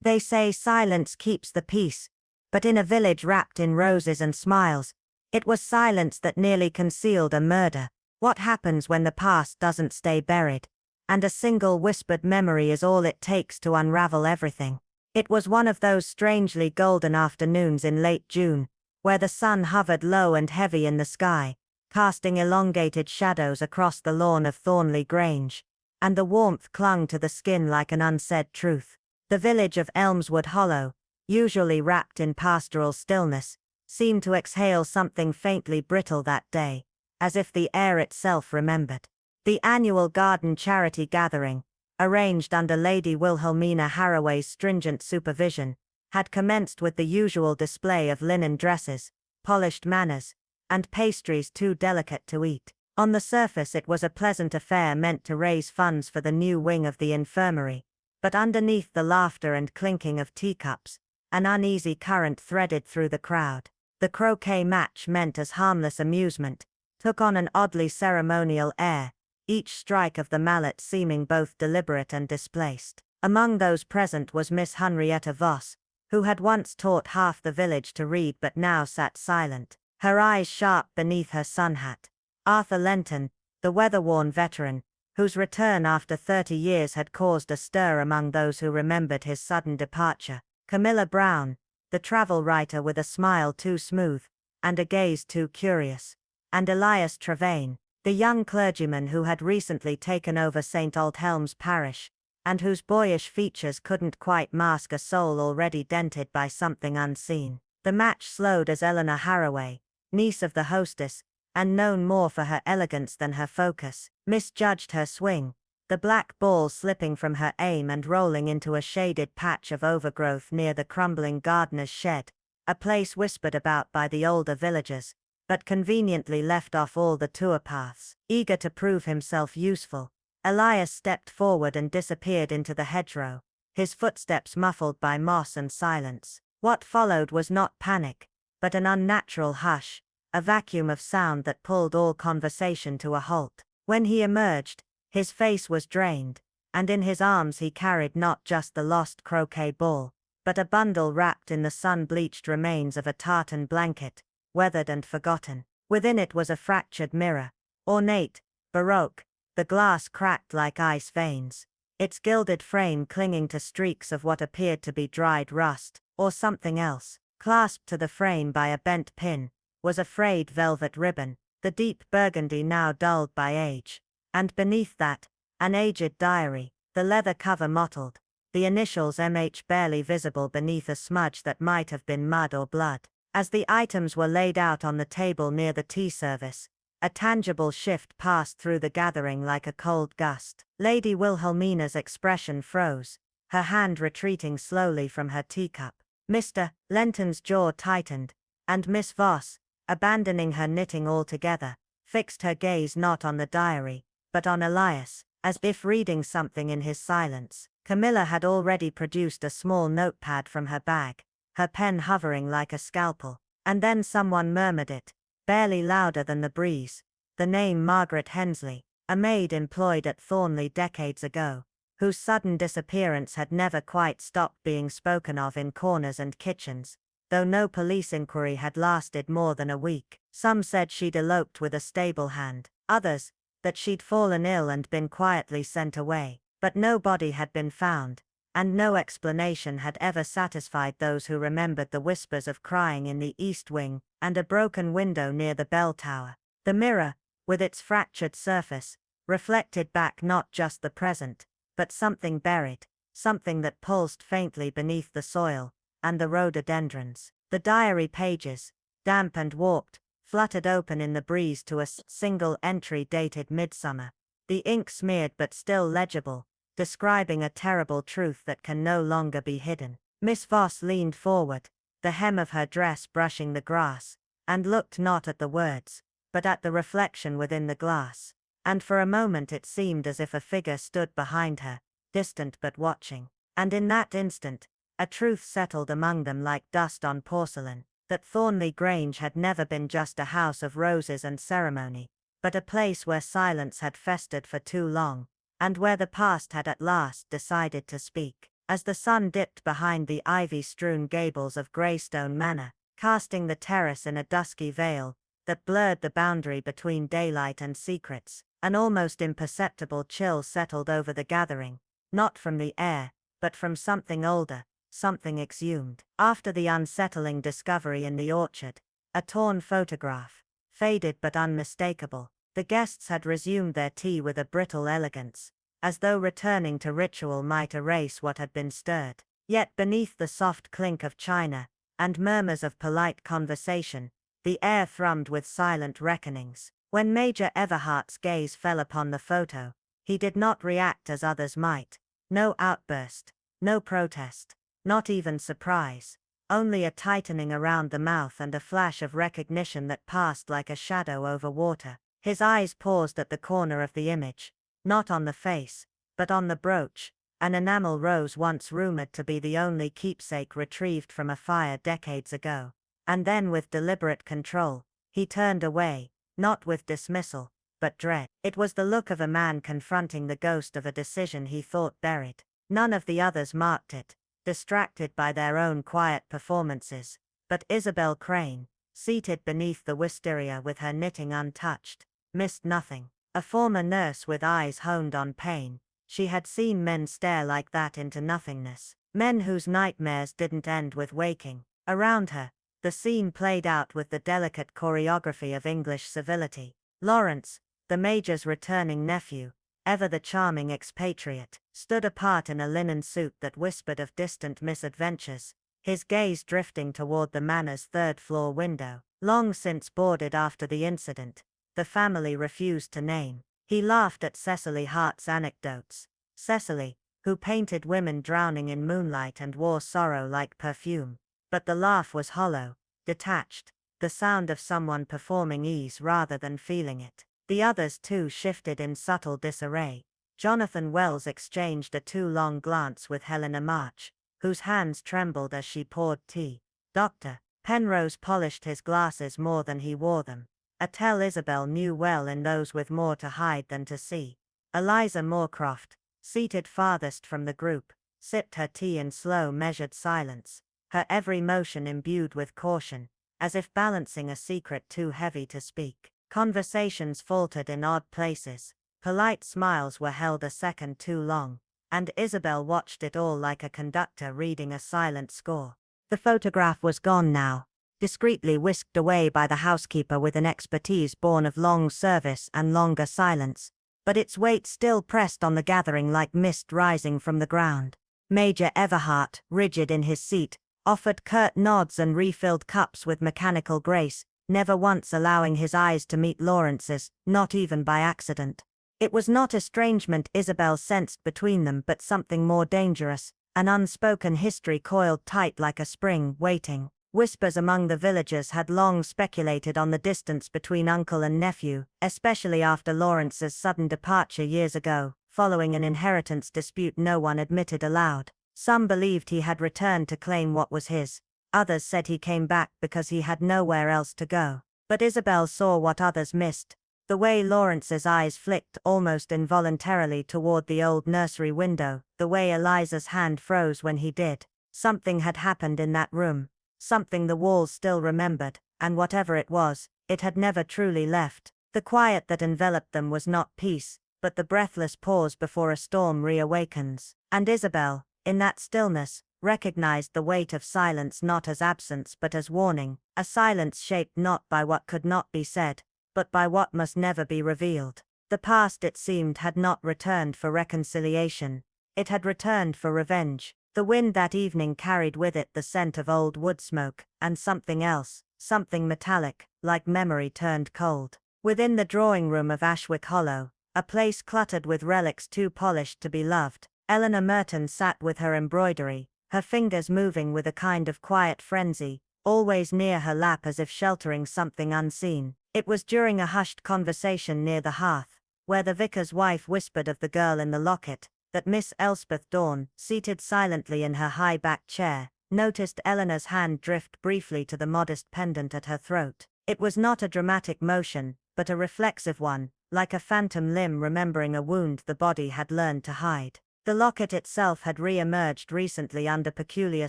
They say silence keeps the peace, but in a village wrapped in roses and smiles, it was silence that nearly concealed a murder. What happens when the past doesn't stay buried, and a single whispered memory is all it takes to unravel everything? It was one of those strangely golden afternoons in late June, where the sun hovered low and heavy in the sky, casting elongated shadows across the lawn of Thornley Grange, and the warmth clung to the skin like an unsaid truth. The village of Elmswood Hollow, usually wrapped in pastoral stillness, seemed to exhale something faintly brittle that day, as if the air itself remembered. The annual garden charity gathering, arranged under Lady Wilhelmina Harraway's stringent supervision, had commenced with the usual display of linen dresses, polished manners, and pastries too delicate to eat. On the surface it was a pleasant affair meant to raise funds for the new wing of the infirmary, but underneath the laughter and clinking of teacups, an uneasy current threaded through the crowd. The croquet match, meant as harmless amusement, took on an oddly ceremonial air, each strike of the mallet seeming both deliberate and displaced. Among those present was Miss Henrietta Voss, who had once taught half the village to read but now sat silent, her eyes sharp beneath her sun hat. Arthur Lenton, the weather-worn veteran, whose return after 30 years had caused a stir among those who remembered his sudden departure. Camilla Brown, the travel writer with a smile too smooth, and a gaze too curious. And Elias Trevane, the young clergyman who had recently taken over St. Aldhelm's parish, and whose boyish features couldn't quite mask a soul already dented by something unseen. The match slowed as Eleanor Harraway, niece of the hostess, and known more for her elegance than her focus, misjudged her swing, the black ball slipping from her aim and rolling into a shaded patch of overgrowth near the crumbling gardener's shed, a place whispered about by the older villagers, but conveniently left off all the tour paths. Eager to prove himself useful, Elias stepped forward and disappeared into the hedgerow, his footsteps muffled by moss and silence. What followed was not panic, but an unnatural hush, a vacuum of sound that pulled all conversation to a halt. When he emerged, his face was drained, and in his arms he carried not just the lost croquet ball, but a bundle wrapped in the sun-bleached remains of a tartan blanket, weathered and forgotten. Within it was a fractured mirror, ornate, baroque, the glass cracked like ice veins, its gilded frame clinging to streaks of what appeared to be dried rust, or something else. Clasped to the frame by a bent pin, was a frayed velvet ribbon, the deep burgundy now dulled by age. And beneath that, an aged diary, the leather cover mottled, the initials MH barely visible beneath a smudge that might have been mud or blood. As the items were laid out on the table near the tea service, a tangible shift passed through the gathering like a cold gust. Lady Wilhelmina's expression froze, her hand retreating slowly from her teacup. Mr. Lenton's jaw tightened, and Miss Voss, abandoning her knitting altogether, fixed her gaze not on the diary, but on Elias, as if reading something in his silence. Camilla had already produced a small notepad from her bag, her pen hovering like a scalpel, and then someone murmured it, barely louder than the breeze, the name Margaret Hensley, a maid employed at Thornley decades ago, whose sudden disappearance had never quite stopped being spoken of in corners and kitchens, though no police inquiry had lasted more than a week. Some said she'd eloped with a stable hand, others, that she'd fallen ill and been quietly sent away, but no body had been found, and no explanation had ever satisfied those who remembered the whispers of crying in the east wing, and a broken window near the bell tower. The mirror, with its fractured surface, reflected back not just the present, but something buried, something that pulsed faintly beneath the soil, and the rhododendrons. The diary pages, damp and warped, fluttered open in the breeze to a single entry dated midsummer, the ink smeared but still legible, describing a terrible truth that can no longer be hidden. Miss Voss leaned forward, the hem of her dress brushing the grass, and looked not at the words, but at the reflection within the glass. And for a moment it seemed as if a figure stood behind her, distant but watching. And in that instant, a truth settled among them like dust on porcelain, that Thornley Grange had never been just a house of roses and ceremony, but a place where silence had festered for too long, and where the past had at last decided to speak. as the sun dipped behind the ivy-strewn gables of Greystone Manor, casting the terrace in a dusky veil that blurred the boundary between daylight and secrets. An almost imperceptible chill settled over the gathering, not from the air, but from something older, something exhumed. After the unsettling discovery in the orchard, a torn photograph, faded but unmistakable, the guests had resumed their tea with a brittle elegance, as though returning to ritual might erase what had been stirred. Yet beneath the soft clink of china, and murmurs of polite conversation, the air thrummed with silent reckonings. When Major Everhart's gaze fell upon the photo, he did not react as others might. No outburst, no protest, not even surprise, only a tightening around the mouth and a flash of recognition that passed like a shadow over water. His eyes paused at the corner of the image, not on the face, but on the brooch, an enamel rose once rumored to be the only keepsake retrieved from a fire decades ago. And then with deliberate control, he turned away, not with dismissal, but dread. It was the look of a man confronting the ghost of a decision he thought buried. None of the others marked it, distracted by their own quiet performances, but Isabel Crane, seated beneath the wisteria with her knitting untouched, missed nothing. A former nurse with eyes honed on pain, she had seen men stare like that into nothingness, men whose nightmares didn't end with waking. Around her, the scene played out with the delicate choreography of English civility. Lawrence, the Major's returning nephew, ever the charming expatriate, stood apart in a linen suit that whispered of distant misadventures, his gaze drifting toward the Manor's third-floor window, long since boarded after the incident, the family refused to name. He laughed at Cecily Hart's anecdotes. Cecily, who painted women drowning in moonlight and wore sorrow like perfume. But the laugh was hollow, detached, the sound of someone performing ease rather than feeling it. The others too shifted in subtle disarray. Jonathan Wells exchanged a too long glance with Helena March, whose hands trembled as she poured tea. Dr. Penrose polished his glasses more than he wore them, a tell Isabel knew well in those with more to hide than to see. Eliza Moorcroft, seated farthest from the group, sipped her tea in slow measured silence, her every motion imbued with caution, as if balancing a secret too heavy to speak. Conversations faltered in odd places, polite smiles were held a second too long, and Isabel watched it all like a conductor reading a silent score. The photograph was gone now, discreetly whisked away by the housekeeper with an expertise born of long service and longer silence, but its weight still pressed on the gathering like mist rising from the ground. Major Everhart, rigid in his seat, offered curt nods and refilled cups with mechanical grace, never once allowing his eyes to meet Lawrence's, not even by accident. It was not estrangement Isabel sensed between them but something more dangerous, an unspoken history coiled tight like a spring, waiting. Whispers among the villagers had long speculated on the distance between uncle and nephew, especially after Lawrence's sudden departure years ago, following an inheritance dispute no one admitted aloud. Some believed he had returned to claim what was his. Others said he came back because he had nowhere else to go. But Isabel saw what others missed. The way Lawrence's eyes flicked almost involuntarily toward the old nursery window, the way Eliza's hand froze when he did. Something had happened in that room. Something the walls still remembered, and whatever it was, it had never truly left. The quiet that enveloped them was not peace, but the breathless pause before a storm reawakens. And Isabel, in that stillness, recognized the weight of silence not as absence but as warning, a silence shaped not by what could not be said, but by what must never be revealed. The past, it seemed, had not returned for reconciliation. It had returned for revenge. The wind that evening carried with it the scent of old wood smoke, and something else, something metallic, like memory turned cold. Within the drawing room of Ashwick Hollow, a place cluttered with relics too polished to be loved, Eleanor Merton sat with her embroidery, her fingers moving with a kind of quiet frenzy, always near her lap as if sheltering something unseen. It was during a hushed conversation near the hearth, where the vicar's wife whispered of the girl in the locket, that Miss Elspeth Dawn, seated silently in her high-backed chair, noticed Eleanor's hand drift briefly to the modest pendant at her throat. It was not a dramatic motion, but a reflexive one, like a phantom limb remembering a wound the body had learned to hide. The locket itself had re-emerged recently under peculiar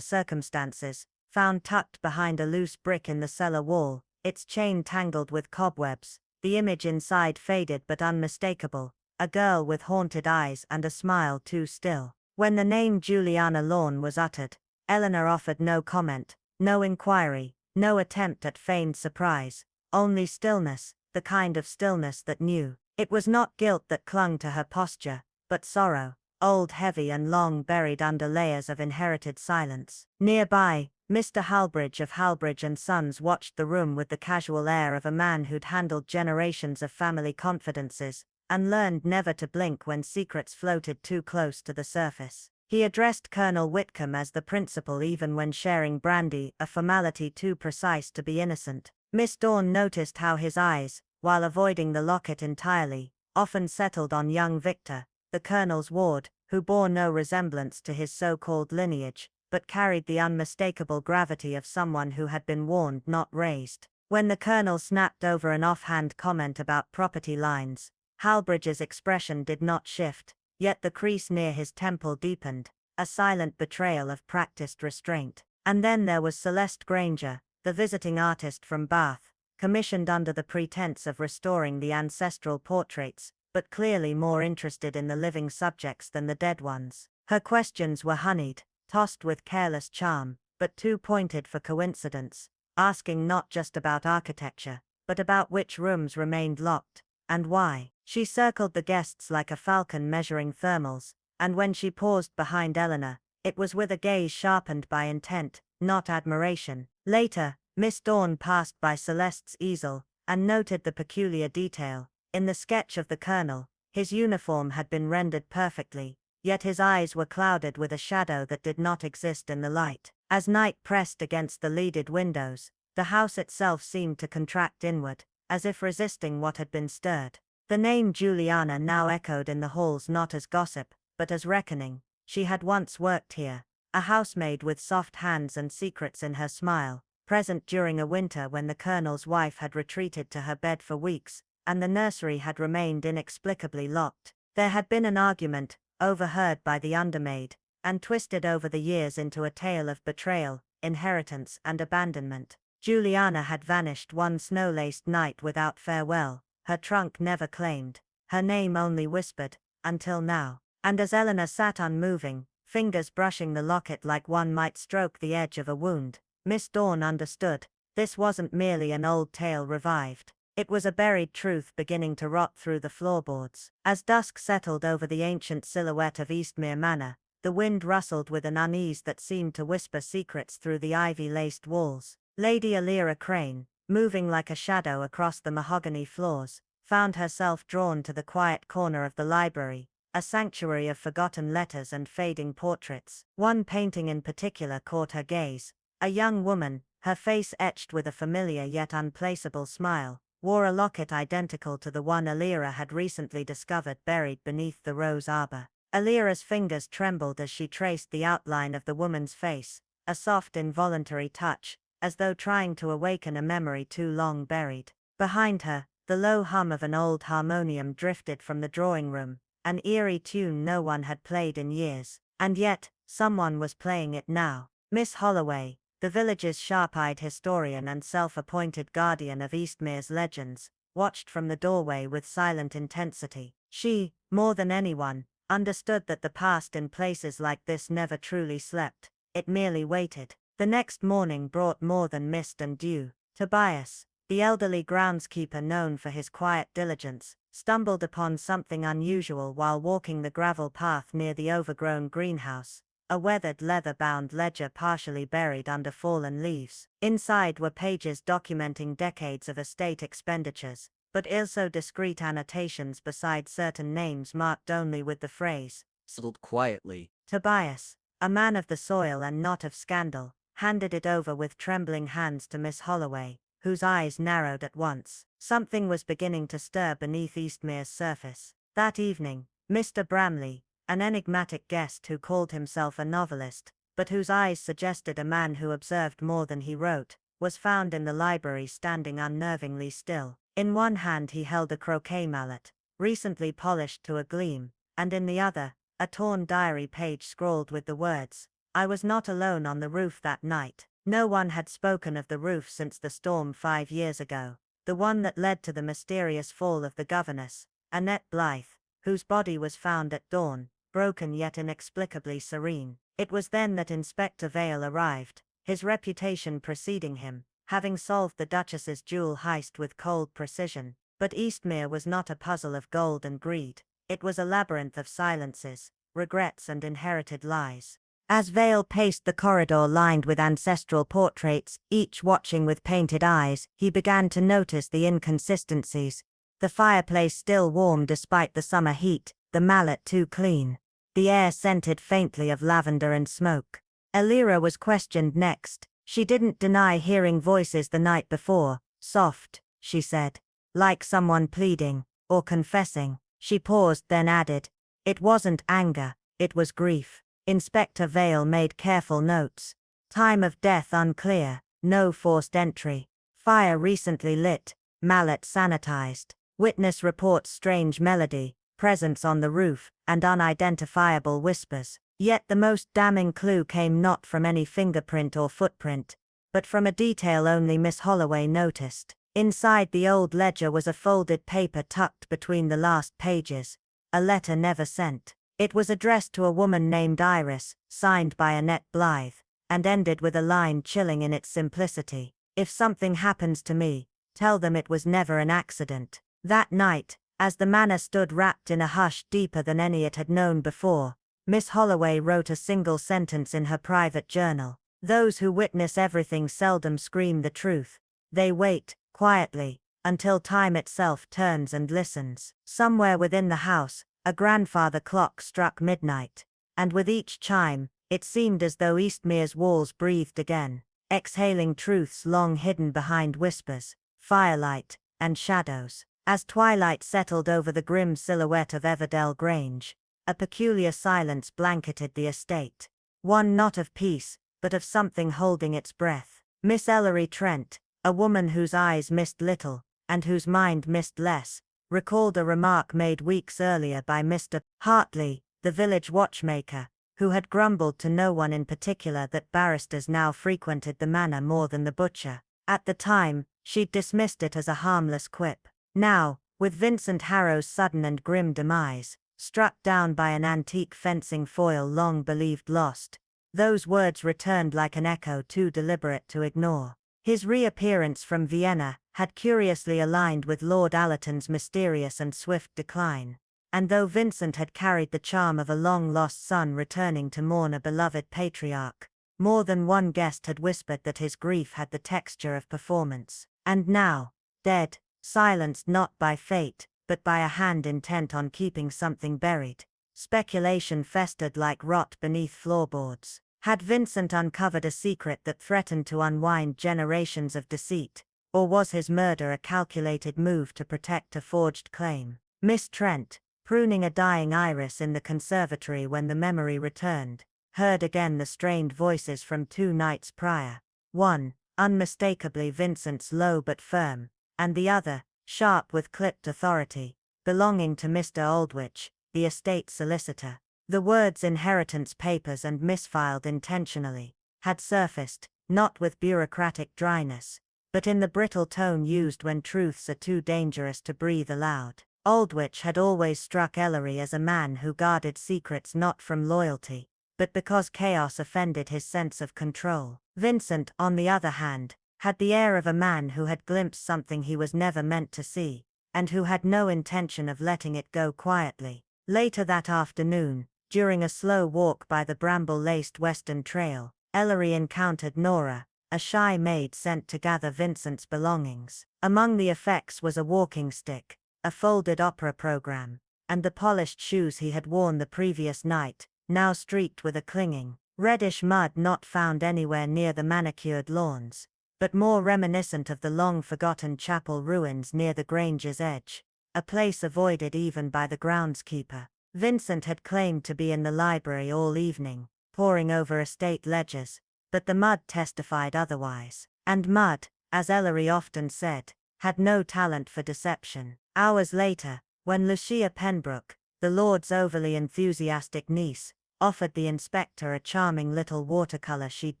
circumstances, found tucked behind a loose brick in the cellar wall, its chain tangled with cobwebs, the image inside faded but unmistakable, a girl with haunted eyes and a smile too still. When the name Juliana Lorne was uttered, Eleanor offered no comment, no inquiry, no attempt at feigned surprise, only stillness, the kind of stillness that knew. It was not guilt that clung to her posture, but sorrow, old, heavy and long buried under layers of inherited silence. Nearby, Mr. Halbridge of Halbridge and Sons watched the room with the casual air of a man who'd handled generations of family confidences, and learned never to blink when secrets floated too close to the surface. He addressed Colonel Whitcomb as the principal even when sharing brandy, a formality too precise to be innocent. Miss Dawn noticed how his eyes, while avoiding the locket entirely, often settled on young Victor, the colonel's ward, who bore no resemblance to his so-called lineage, but carried the unmistakable gravity of someone who had been warned, not raised. When the colonel snapped over an offhand comment about property lines, Halbridge's expression did not shift, yet the crease near his temple deepened, a silent betrayal of practiced restraint. And then there was Celeste Granger, the visiting artist from Bath, commissioned under the pretense of restoring the ancestral portraits, but clearly more interested in the living subjects than the dead ones. Her questions were honeyed, tossed with careless charm, but too pointed for coincidence, asking not just about architecture, but about which rooms remained locked, and why. She circled the guests like a falcon measuring thermals, and when she paused behind Eleanor, it was with a gaze sharpened by intent, not admiration. Later, Miss Dawn passed by Celeste's easel, and noted the peculiar detail. In the sketch of the colonel, his uniform had been rendered perfectly, yet his eyes were clouded with a shadow that did not exist in the light. As night pressed against the leaded windows, the house itself seemed to contract inward, as if resisting what had been stirred. The name Juliana now echoed in the halls not as gossip, but as reckoning. She had once worked here, a housemaid with soft hands and secrets in her smile, present during a winter when the colonel's wife had retreated to her bed for weeks, and the nursery had remained inexplicably locked. There had been an argument, overheard by the undermaid, and twisted over the years into a tale of betrayal, inheritance and abandonment. Juliana had vanished one snow-laced night without farewell, her trunk never claimed, her name only whispered, until now. And as Eleanor sat unmoving, fingers brushing the locket like one might stroke the edge of a wound, Miss Dawn understood, this wasn't merely an old tale revived. It was a buried truth beginning to rot through the floorboards. As dusk settled over the ancient silhouette of Eastmere Manor, the wind rustled with an unease that seemed to whisper secrets through the ivy-laced walls. Lady Alira Crane, moving like a shadow across the mahogany floors, found herself drawn to the quiet corner of the library, a sanctuary of forgotten letters and fading portraits. One painting in particular caught her gaze. A young woman, her face etched with a familiar yet unplaceable smile, wore a locket identical to the one Alira had recently discovered buried beneath the rose arbor. Alira's fingers trembled as she traced the outline of the woman's face, a soft involuntary touch, as though trying to awaken a memory too long buried. Behind her, the low hum of an old harmonium drifted from the drawing room, an eerie tune no one had played in years, and yet, someone was playing it now. Miss Holloway, the village's sharp-eyed historian and self-appointed guardian of Eastmere's legends, watched from the doorway with silent intensity. She, more than anyone, understood that the past in places like this never truly slept, it merely waited. The next morning brought more than mist and dew. Tobias, the elderly groundskeeper known for his quiet diligence, stumbled upon something unusual while walking the gravel path near the overgrown greenhouse, a weathered leather-bound ledger partially buried under fallen leaves. Inside were pages documenting decades of estate expenditures, but also discreet annotations beside certain names marked only with the phrase, settled quietly. Tobias, a man of the soil and not of scandal, handed it over with trembling hands to Miss Holloway, whose eyes narrowed at once. Something was beginning to stir beneath Eastmere's surface. That evening, Mr. Bramley, an enigmatic guest who called himself a novelist, but whose eyes suggested a man who observed more than he wrote, was found in the library standing unnervingly still. In one hand he held a croquet mallet, recently polished to a gleam, and in the other, A torn diary page scrawled with the words, "I was not alone on the roof that night." No one had spoken of the roof since the storm 5 years ago, the one that led to the mysterious fall of the governess, Annette Blythe, whose body was found at dawn, broken yet inexplicably serene. It was then that Inspector Vale arrived, his reputation preceding him, having solved the Duchess's jewel heist with cold precision. But Eastmere was not a puzzle of gold and greed, it was a labyrinth of silences, regrets and inherited lies. As Vale paced the corridor lined with ancestral portraits, each watching with painted eyes, he began to notice the inconsistencies. The fireplace still warm despite the summer heat, the mallet too clean. The air scented faintly of lavender and smoke. Elira was questioned next. She didn't deny hearing voices the night before. "Soft," she said. "Like someone pleading, or confessing." She paused, then added, "It wasn't anger, it was grief." Inspector Vale made careful notes. Time of death unclear, no forced entry. Fire recently lit, mallet sanitized. Witness reports strange melody, presence on the roof, and unidentifiable whispers. Yet the most damning clue came not from any fingerprint or footprint, but from a detail only Miss Holloway noticed. Inside the old ledger was a folded paper tucked between the last pages, a letter never sent. It was addressed to a woman named Iris, signed by Annette Blythe, and ended with a line chilling in its simplicity. "If something happens to me, tell them it was never an accident." That night, as the manor stood wrapped in a hush deeper than any it had known before, Miss Holloway wrote a single sentence in her private journal. "Those who witness everything seldom scream the truth. They wait, quietly, until time itself turns and listens." Somewhere within the house, a grandfather clock struck midnight, and with each chime, it seemed as though Eastmere's walls breathed again, exhaling truths long hidden behind whispers, firelight, and shadows. As twilight settled over the grim silhouette of Everdell Grange, a peculiar silence blanketed the estate. One not of peace, but of something holding its breath. Miss Ellery Trent, a woman whose eyes missed little, and whose mind missed less, recalled a remark made weeks earlier by Mr. Hartley, the village watchmaker, who had grumbled to no one in particular that barristers now frequented the manor more than the butcher. At the time, she'd dismissed it as a harmless quip. Now, with Vincent Harrow's sudden and grim demise, struck down by an antique fencing foil long believed lost, those words returned like an echo too deliberate to ignore. His reappearance from Vienna had curiously aligned with Lord Allerton's mysterious and swift decline, and though Vincent had carried the charm of a long-lost son returning to mourn a beloved patriarch, more than one guest had whispered that his grief had the texture of performance. And now, dead, silenced not by fate, but by a hand intent on keeping something buried, speculation festered like rot beneath floorboards. Had Vincent uncovered a secret that threatened to unwind generations of deceit, or was his murder a calculated move to protect a forged claim? Miss Trent, pruning a dying iris in the conservatory when the memory returned, heard again the strained voices from 2 nights prior. One, unmistakably Vincent's low but firm, and the other, sharp with clipped authority, belonging to Mr. Aldwych, the estate solicitor. The words inheritance papers and misfiled intentionally had surfaced, not with bureaucratic dryness, but in the brittle tone used when truths are too dangerous to breathe aloud. Aldwych had always struck Ellery as a man who guarded secrets not from loyalty, but because chaos offended his sense of control. Vincent, on the other hand, had the air of a man who had glimpsed something he was never meant to see, and who had no intention of letting it go quietly. Later that afternoon, during a slow walk by the bramble-laced Western Trail, Ellery encountered Nora, a shy maid sent to gather Vincent's belongings. Among the effects was a walking stick, a folded opera program, and the polished shoes he had worn the previous night, now streaked with a clinging, reddish mud not found anywhere near the manicured lawns, but more reminiscent of the long-forgotten chapel ruins near the Grange's edge, a place avoided even by the groundskeeper. Vincent had claimed to be in the library all evening, poring over estate ledgers, but the mud testified otherwise. And mud, as Ellery often said, had no talent for deception. Hours later, when Lucia Penbrook, The lord's overly enthusiastic niece offered the inspector a charming little watercolor she'd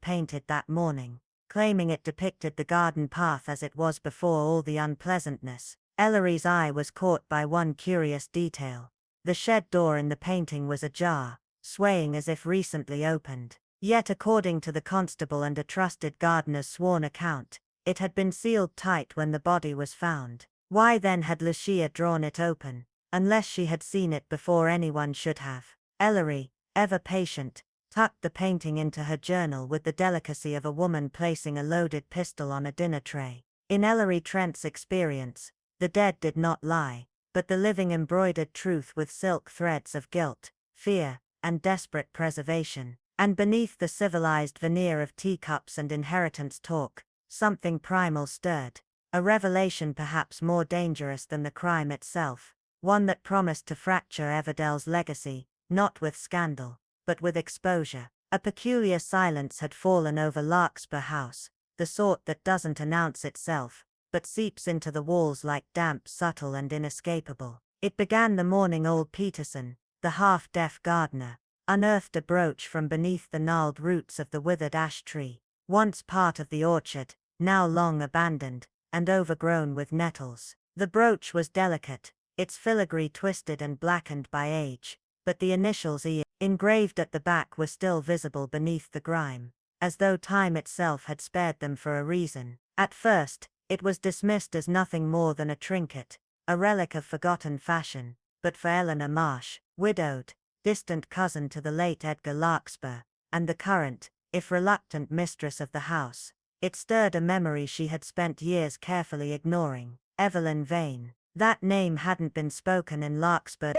painted that morning, claiming it depicted the garden path as it was before all the unpleasantness. Ellery's eye was caught by one curious detail. The shed door in the painting was ajar, swaying as if recently opened. Yet according to the constable and a trusted gardener's sworn account, it had been sealed tight when the body was found. Why then had Lucia drawn it open, unless she had seen it before anyone should have? Ellery, ever patient, tucked the painting into her journal with the delicacy of a woman placing a loaded pistol on a dinner tray. In Ellery Trent's experience, the dead did not lie, but the living embroidered truth with silk threads of guilt, fear, and desperate preservation. And beneath the civilized veneer of teacups and inheritance talk, something primal stirred, a revelation perhaps more dangerous than the crime itself, one that promised to fracture Everdell's legacy, not with scandal, but with exposure. A peculiar silence had fallen over Larkspur House, the sort that doesn't announce itself, but seeps into the walls like damp, subtle and inescapable. It began the morning old Peterson, the half-deaf gardener, unearthed a brooch from beneath the gnarled roots of the withered ash tree, once part of the orchard, now long abandoned, and overgrown with nettles. The brooch was delicate, its filigree twisted and blackened by age, but the initials E, engraved at the back, were still visible beneath the grime, as though time itself had spared them for a reason. At first, it was dismissed as nothing more than a trinket, a relic of forgotten fashion, but for Eleanor Marsh, widowed, distant cousin to the late Edgar Larkspur, and the current, if reluctant mistress of the house, it stirred a memory she had spent years carefully ignoring. Evelyn Vane. That name hadn't been spoken in Larkspur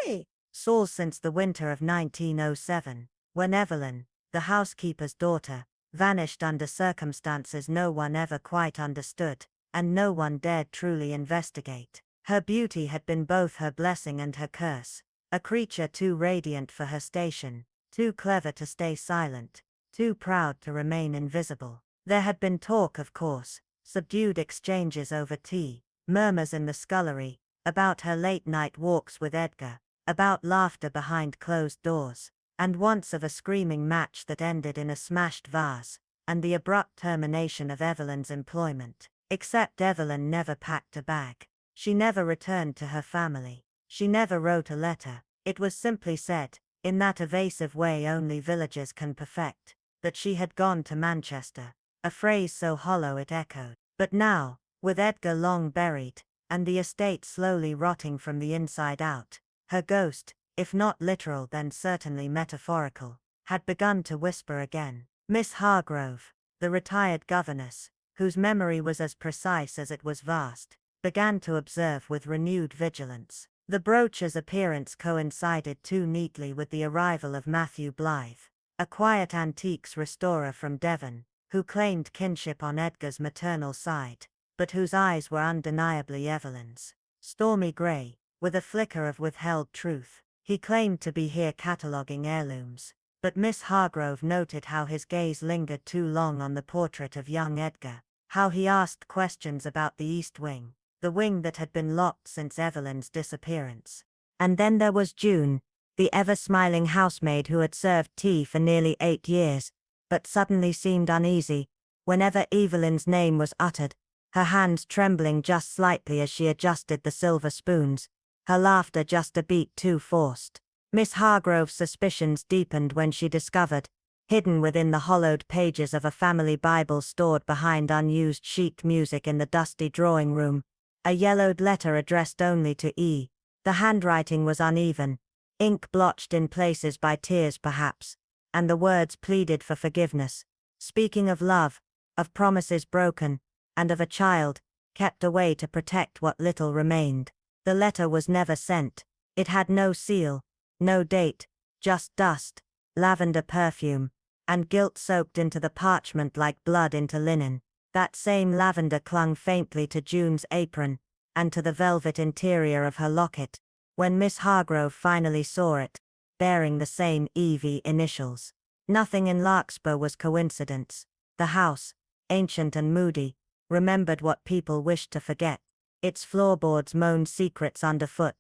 Hall since the winter of 1907, when Evelyn, the housekeeper's daughter, vanished under circumstances no one ever quite understood, and no one dared truly investigate. Her beauty had been both her blessing and her curse. A creature too radiant for her station, too clever to stay silent, too proud to remain invisible. There had been talk, of course, subdued exchanges over tea, murmurs in the scullery, about her late-night walks with Edgar, about laughter behind closed doors, and once of a screaming match that ended in a smashed vase, and the abrupt termination of Evelyn's employment. Except Evelyn never packed a bag. She never returned to her family. She never wrote a letter. It was simply said, in that evasive way only villagers can perfect, that she had gone to Manchester, a phrase so hollow it echoed. But now, with Edgar long buried, and the estate slowly rotting from the inside out, her ghost, if not literal then certainly metaphorical, had begun to whisper again. Miss Hargrove, the retired governess, whose memory was as precise as it was vast, began to observe with renewed vigilance. The brooch's appearance coincided too neatly with the arrival of Matthew Blythe, a quiet antiques restorer from Devon, who claimed kinship on Edgar's maternal side, but whose eyes were undeniably Evelyn's. Stormy grey, with a flicker of withheld truth, he claimed to be here cataloguing heirlooms, but Miss Hargrove noted how his gaze lingered too long on the portrait of young Edgar, how he asked questions about the East Wing, the wing that had been locked since Evelyn's disappearance. And then there was June, the ever-smiling housemaid who had served tea for nearly 8 years, but suddenly seemed uneasy whenever Evelyn's name was uttered, her hands trembling just slightly as she adjusted the silver spoons, her laughter just a beat too forced. Miss Hargrove's suspicions deepened when she discovered, hidden within the hollowed pages of a family Bible stored behind unused sheet music in the dusty drawing room, a yellowed letter addressed only to E. The handwriting was uneven, ink blotched in places by tears perhaps, and the words pleaded for forgiveness, speaking of love, of promises broken, and of a child, kept away to protect what little remained. The letter was never sent. It had no seal, no date, just dust, lavender perfume, and guilt soaked into the parchment like blood into linen. That same lavender clung faintly to June's apron, and to the velvet interior of her locket, when Miss Hargrove finally saw it, bearing the same EV initials. Nothing in Larkspur was coincidence. The house, ancient and moody, remembered what people wished to forget. Its floorboards moaned secrets underfoot,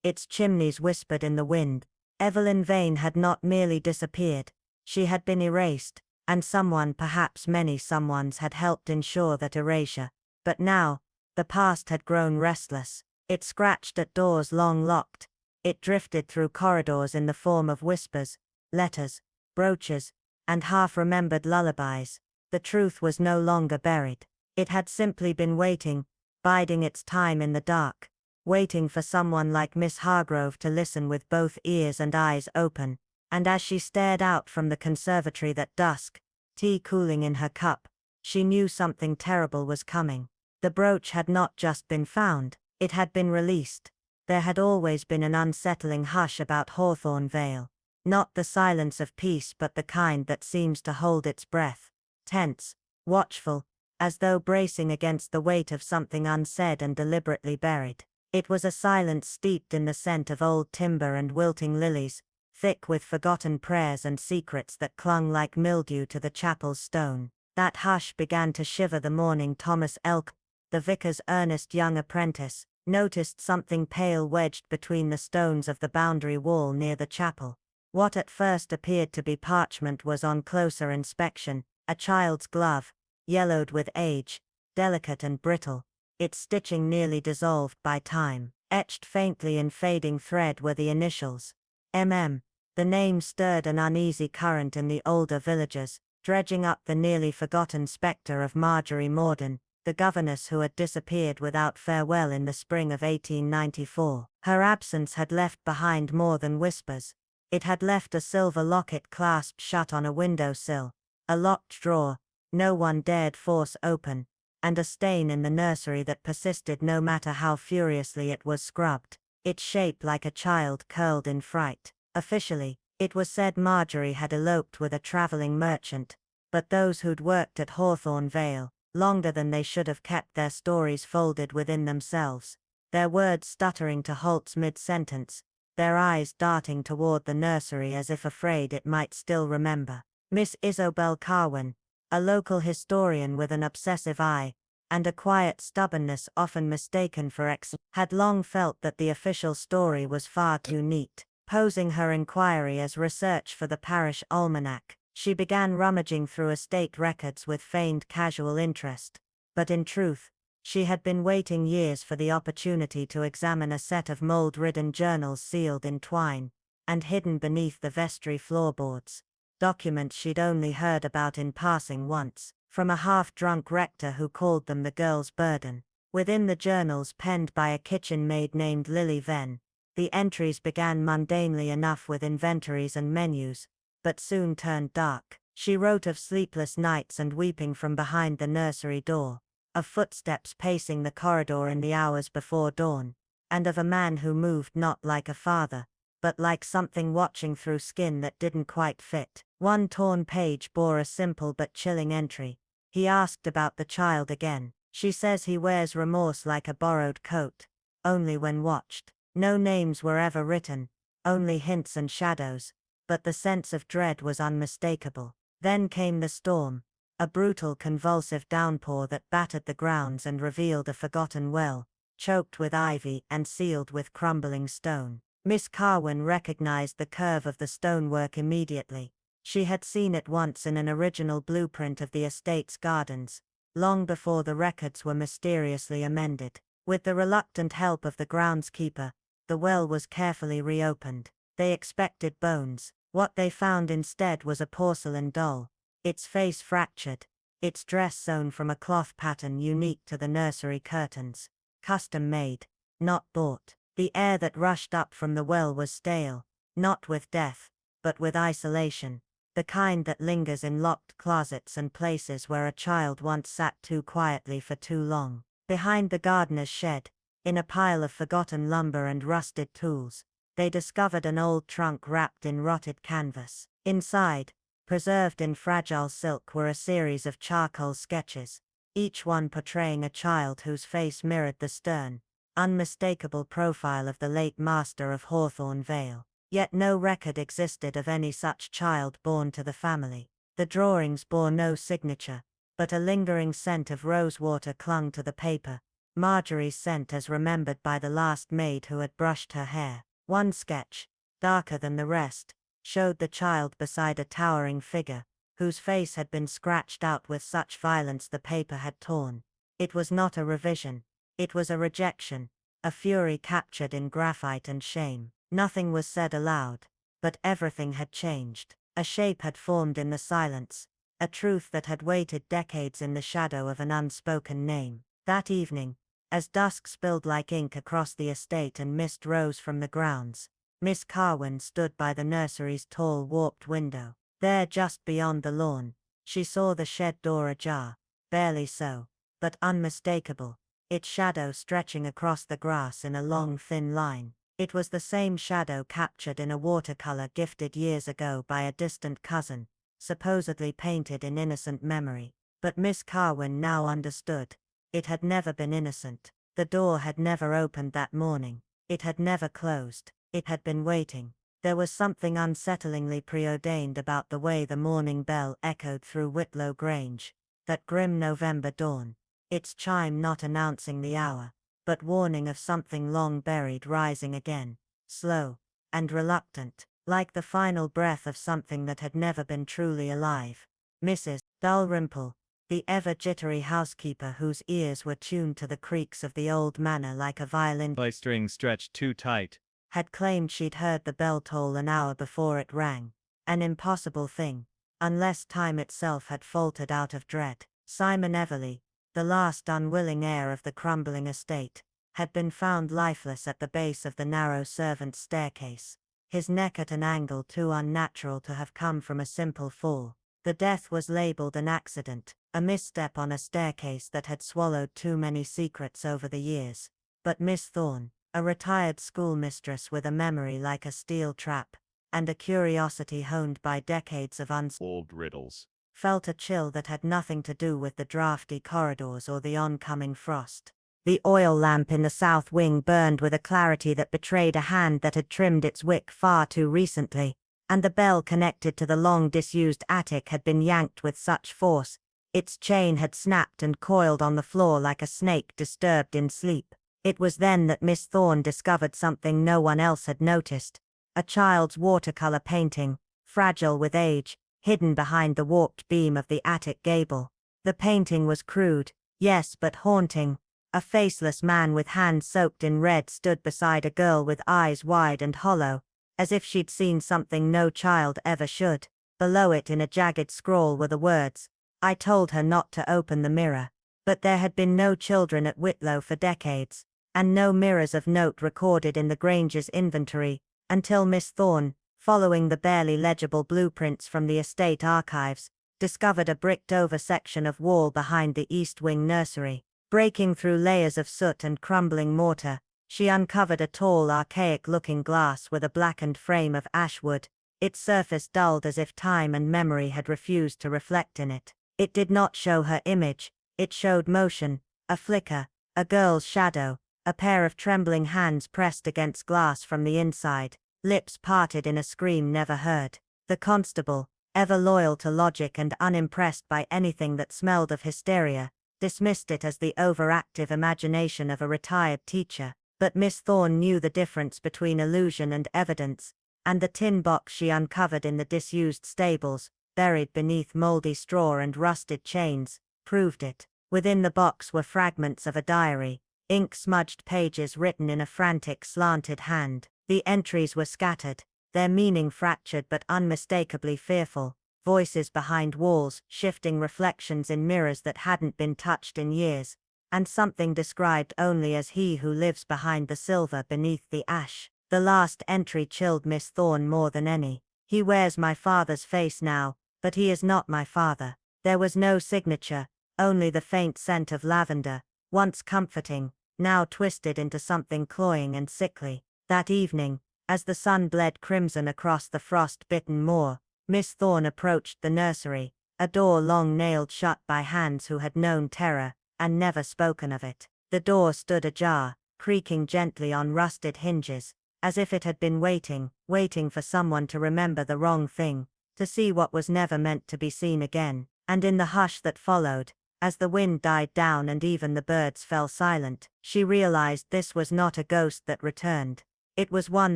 its chimneys whispered in the wind. Evelyn Vane had not merely disappeared, she had been erased, and someone, perhaps many someones, had helped ensure that erasure. But now, the past had grown restless. It scratched at doors long locked. It drifted through corridors in the form of whispers, letters, brooches, and half-remembered lullabies. The truth was no longer buried. It had simply been waiting, biding its time in the dark, waiting for someone like Miss Hargrove to listen with both ears and eyes open. And as she stared out from the conservatory that dusk, tea cooling in her cup, she knew something terrible was coming. The brooch had not just been found, it had been released. There had always been an unsettling hush about Hawthorne Vale. Not the silence of peace, but the kind that seems to hold its breath, tense, watchful, as though bracing against the weight of something unsaid and deliberately buried. It was a silence steeped in the scent of old timber and wilting lilies, thick with forgotten prayers and secrets that clung like mildew to the chapel's stone. That hush began to shiver the morning Thomas Elk, the vicar's earnest young apprentice, noticed something pale wedged between the stones of the boundary wall near the chapel. What at first appeared to be parchment was, on closer inspection, a child's glove, yellowed with age, delicate and brittle, its stitching nearly dissolved by time. Etched faintly in fading thread were the initials, M.M. The name stirred an uneasy current in the older villagers, dredging up the nearly forgotten spectre of Marjorie Morden, the governess who had disappeared without farewell in the spring of 1894. Her absence had left behind more than whispers. It had left a silver locket clasped shut on a window-sill, a locked drawer no one dared force open, and a stain in the nursery that persisted no matter how furiously it was scrubbed, its shape like a child curled in fright. Officially, it was said Marjorie had eloped with a traveling merchant, but those who'd worked at Hawthorne Vale longer than they should have kept their stories folded within themselves, their words stuttering to halts mid-sentence, their eyes darting toward the nursery as if afraid it might still remember. Miss Isobel Carwin, a local historian with an obsessive eye, and a quiet stubbornness often mistaken for had long felt that the official story was far too neat. Posing her inquiry as research for the parish almanac, she began rummaging through estate records with feigned casual interest. But in truth, she had been waiting years for the opportunity to examine a set of mold-ridden journals sealed in twine, and hidden beneath the vestry floorboards. Documents she'd only heard about in passing once, from a half-drunk rector who called them the girl's burden. Within the journals penned by a kitchen maid named Lily Venn, the entries began mundanely enough with inventories and menus, but soon turned dark. She wrote of sleepless nights and weeping from behind the nursery door, of footsteps pacing the corridor in the hours before dawn, and of a man who moved not like a father, but like something watching through skin that didn't quite fit. One torn page bore a simple but chilling entry. He asked about the child again. She says he wears remorse like a borrowed coat, only when watched. No names were ever written, only hints and shadows, but the sense of dread was unmistakable. Then came the storm, a brutal convulsive downpour that battered the grounds and revealed a forgotten well, choked with ivy and sealed with crumbling stone. Miss Carwin recognized the curve of the stonework immediately. She had seen it once in an original blueprint of the estate's gardens, long before the records were mysteriously amended. With the reluctant help of the groundskeeper, the well was carefully reopened. They expected bones. What they found instead was a porcelain doll, its face fractured, its dress sewn from a cloth pattern unique to the nursery curtains. Custom made, not bought. The air that rushed up from the well was stale, not with death, but with isolation, the kind that lingers in locked closets and places where a child once sat too quietly for too long. Behind the gardener's shed, in a pile of forgotten lumber and rusted tools, they discovered an old trunk wrapped in rotted canvas. Inside, preserved in fragile silk, were a series of charcoal sketches, each one portraying a child whose face mirrored the stern, unmistakable profile of the late master of Hawthorne Vale. Yet no record existed of any such child born to the family. The drawings bore no signature, but a lingering scent of rosewater clung to the paper, Marjorie's scent as remembered by the last maid who had brushed her hair. One sketch, darker than the rest, showed the child beside a towering figure, whose face had been scratched out with such violence the paper had torn. It was not a revision. It was a rejection, a fury captured in graphite and shame. Nothing was said aloud, but everything had changed. A shape had formed in the silence, a truth that had waited decades in the shadow of an unspoken name. That evening, as dusk spilled like ink across the estate and mist rose from the grounds, Miss Carwin stood by the nursery's tall warped window. There, just beyond the lawn, she saw the shed door ajar, barely so, but unmistakable, its shadow stretching across the grass in a long thin line. It was the same shadow captured in a watercolor gifted years ago by a distant cousin, supposedly painted in innocent memory. But Miss Carwin now understood. It had never been innocent. The door had never opened that morning. It had never closed. It had been waiting. There was something unsettlingly preordained about the way the morning bell echoed through Whitlow Grange, that grim November dawn, its chime not announcing the hour, but warning of something long buried rising again, slow and reluctant, like the final breath of something that had never been truly alive. Mrs. Dalrymple, the ever-jittery housekeeper whose ears were tuned to the creaks of the old manor like a violin string stretched too tight, had claimed she'd heard the bell toll an hour before it rang. An impossible thing, unless time itself had faltered out of dread. Simon Everley, the last unwilling heir of the crumbling estate, had been found lifeless at the base of the narrow servants' staircase, his neck at an angle too unnatural to have come from a simple fall. The death was labeled an accident, a misstep on a staircase that had swallowed too many secrets over the years. But Miss Thorne, a retired schoolmistress with a memory like a steel trap, and a curiosity honed by decades of unsolved riddles, felt a chill that had nothing to do with the drafty corridors or the oncoming frost. The oil lamp in the south wing burned with a clarity that betrayed a hand that had trimmed its wick far too recently, and the bell connected to the long disused attic had been yanked with such force, its chain had snapped and coiled on the floor like a snake disturbed in sleep. It was then that Miss Thorne discovered something no one else had noticed: a child's watercolor painting, fragile with age, hidden behind the warped beam of the attic gable. The painting was crude, yes, but haunting. A faceless man with hands soaked in red stood beside a girl with eyes wide and hollow, as if she'd seen something no child ever should. Below it in a jagged scrawl were the words, "I told her not to open the mirror." But there had been no children at Whitlow for decades, and no mirrors of note recorded in the Grange's inventory, until Miss Thorne, following the barely legible blueprints from the estate archives, discovered a bricked-over section of wall behind the east wing nursery. Breaking through layers of soot and crumbling mortar, she uncovered a tall, archaic-looking glass with a blackened frame of ash wood, its surface dulled as if time and memory had refused to reflect in it. It did not show her image, it showed motion, a flicker, a girl's shadow, a pair of trembling hands pressed against glass from the inside, lips parted in a scream never heard. The constable, ever loyal to logic and unimpressed by anything that smelled of hysteria, dismissed it as the overactive imagination of a retired teacher. But Miss Thorne knew the difference between illusion and evidence, and the tin box she uncovered in the disused stables, buried beneath moldy straw and rusted chains, proved it. Within the box were fragments of a diary, ink-smudged pages written in a frantic slanted hand. The entries were scattered, their meaning fractured but unmistakably fearful. Voices behind walls, shifting reflections in mirrors that hadn't been touched in years, and something described only as "he who lives behind the silver beneath the ash." The last entry chilled Miss Thorne more than any. "He wears my father's face now, but he is not my father." There was no signature, only the faint scent of lavender, once comforting, now twisted into something cloying and sickly. That evening, as the sun bled crimson across the frost-bitten moor, Miss Thorne approached the nursery, a door long nailed shut by hands who had known terror, and never spoken of it. The door stood ajar, creaking gently on rusted hinges, as if it had been waiting for someone to remember the wrong thing, to see what was never meant to be seen again. And in the hush that followed, As the wind died down and even the birds fell silent, she realized this was not a ghost that returned. It was one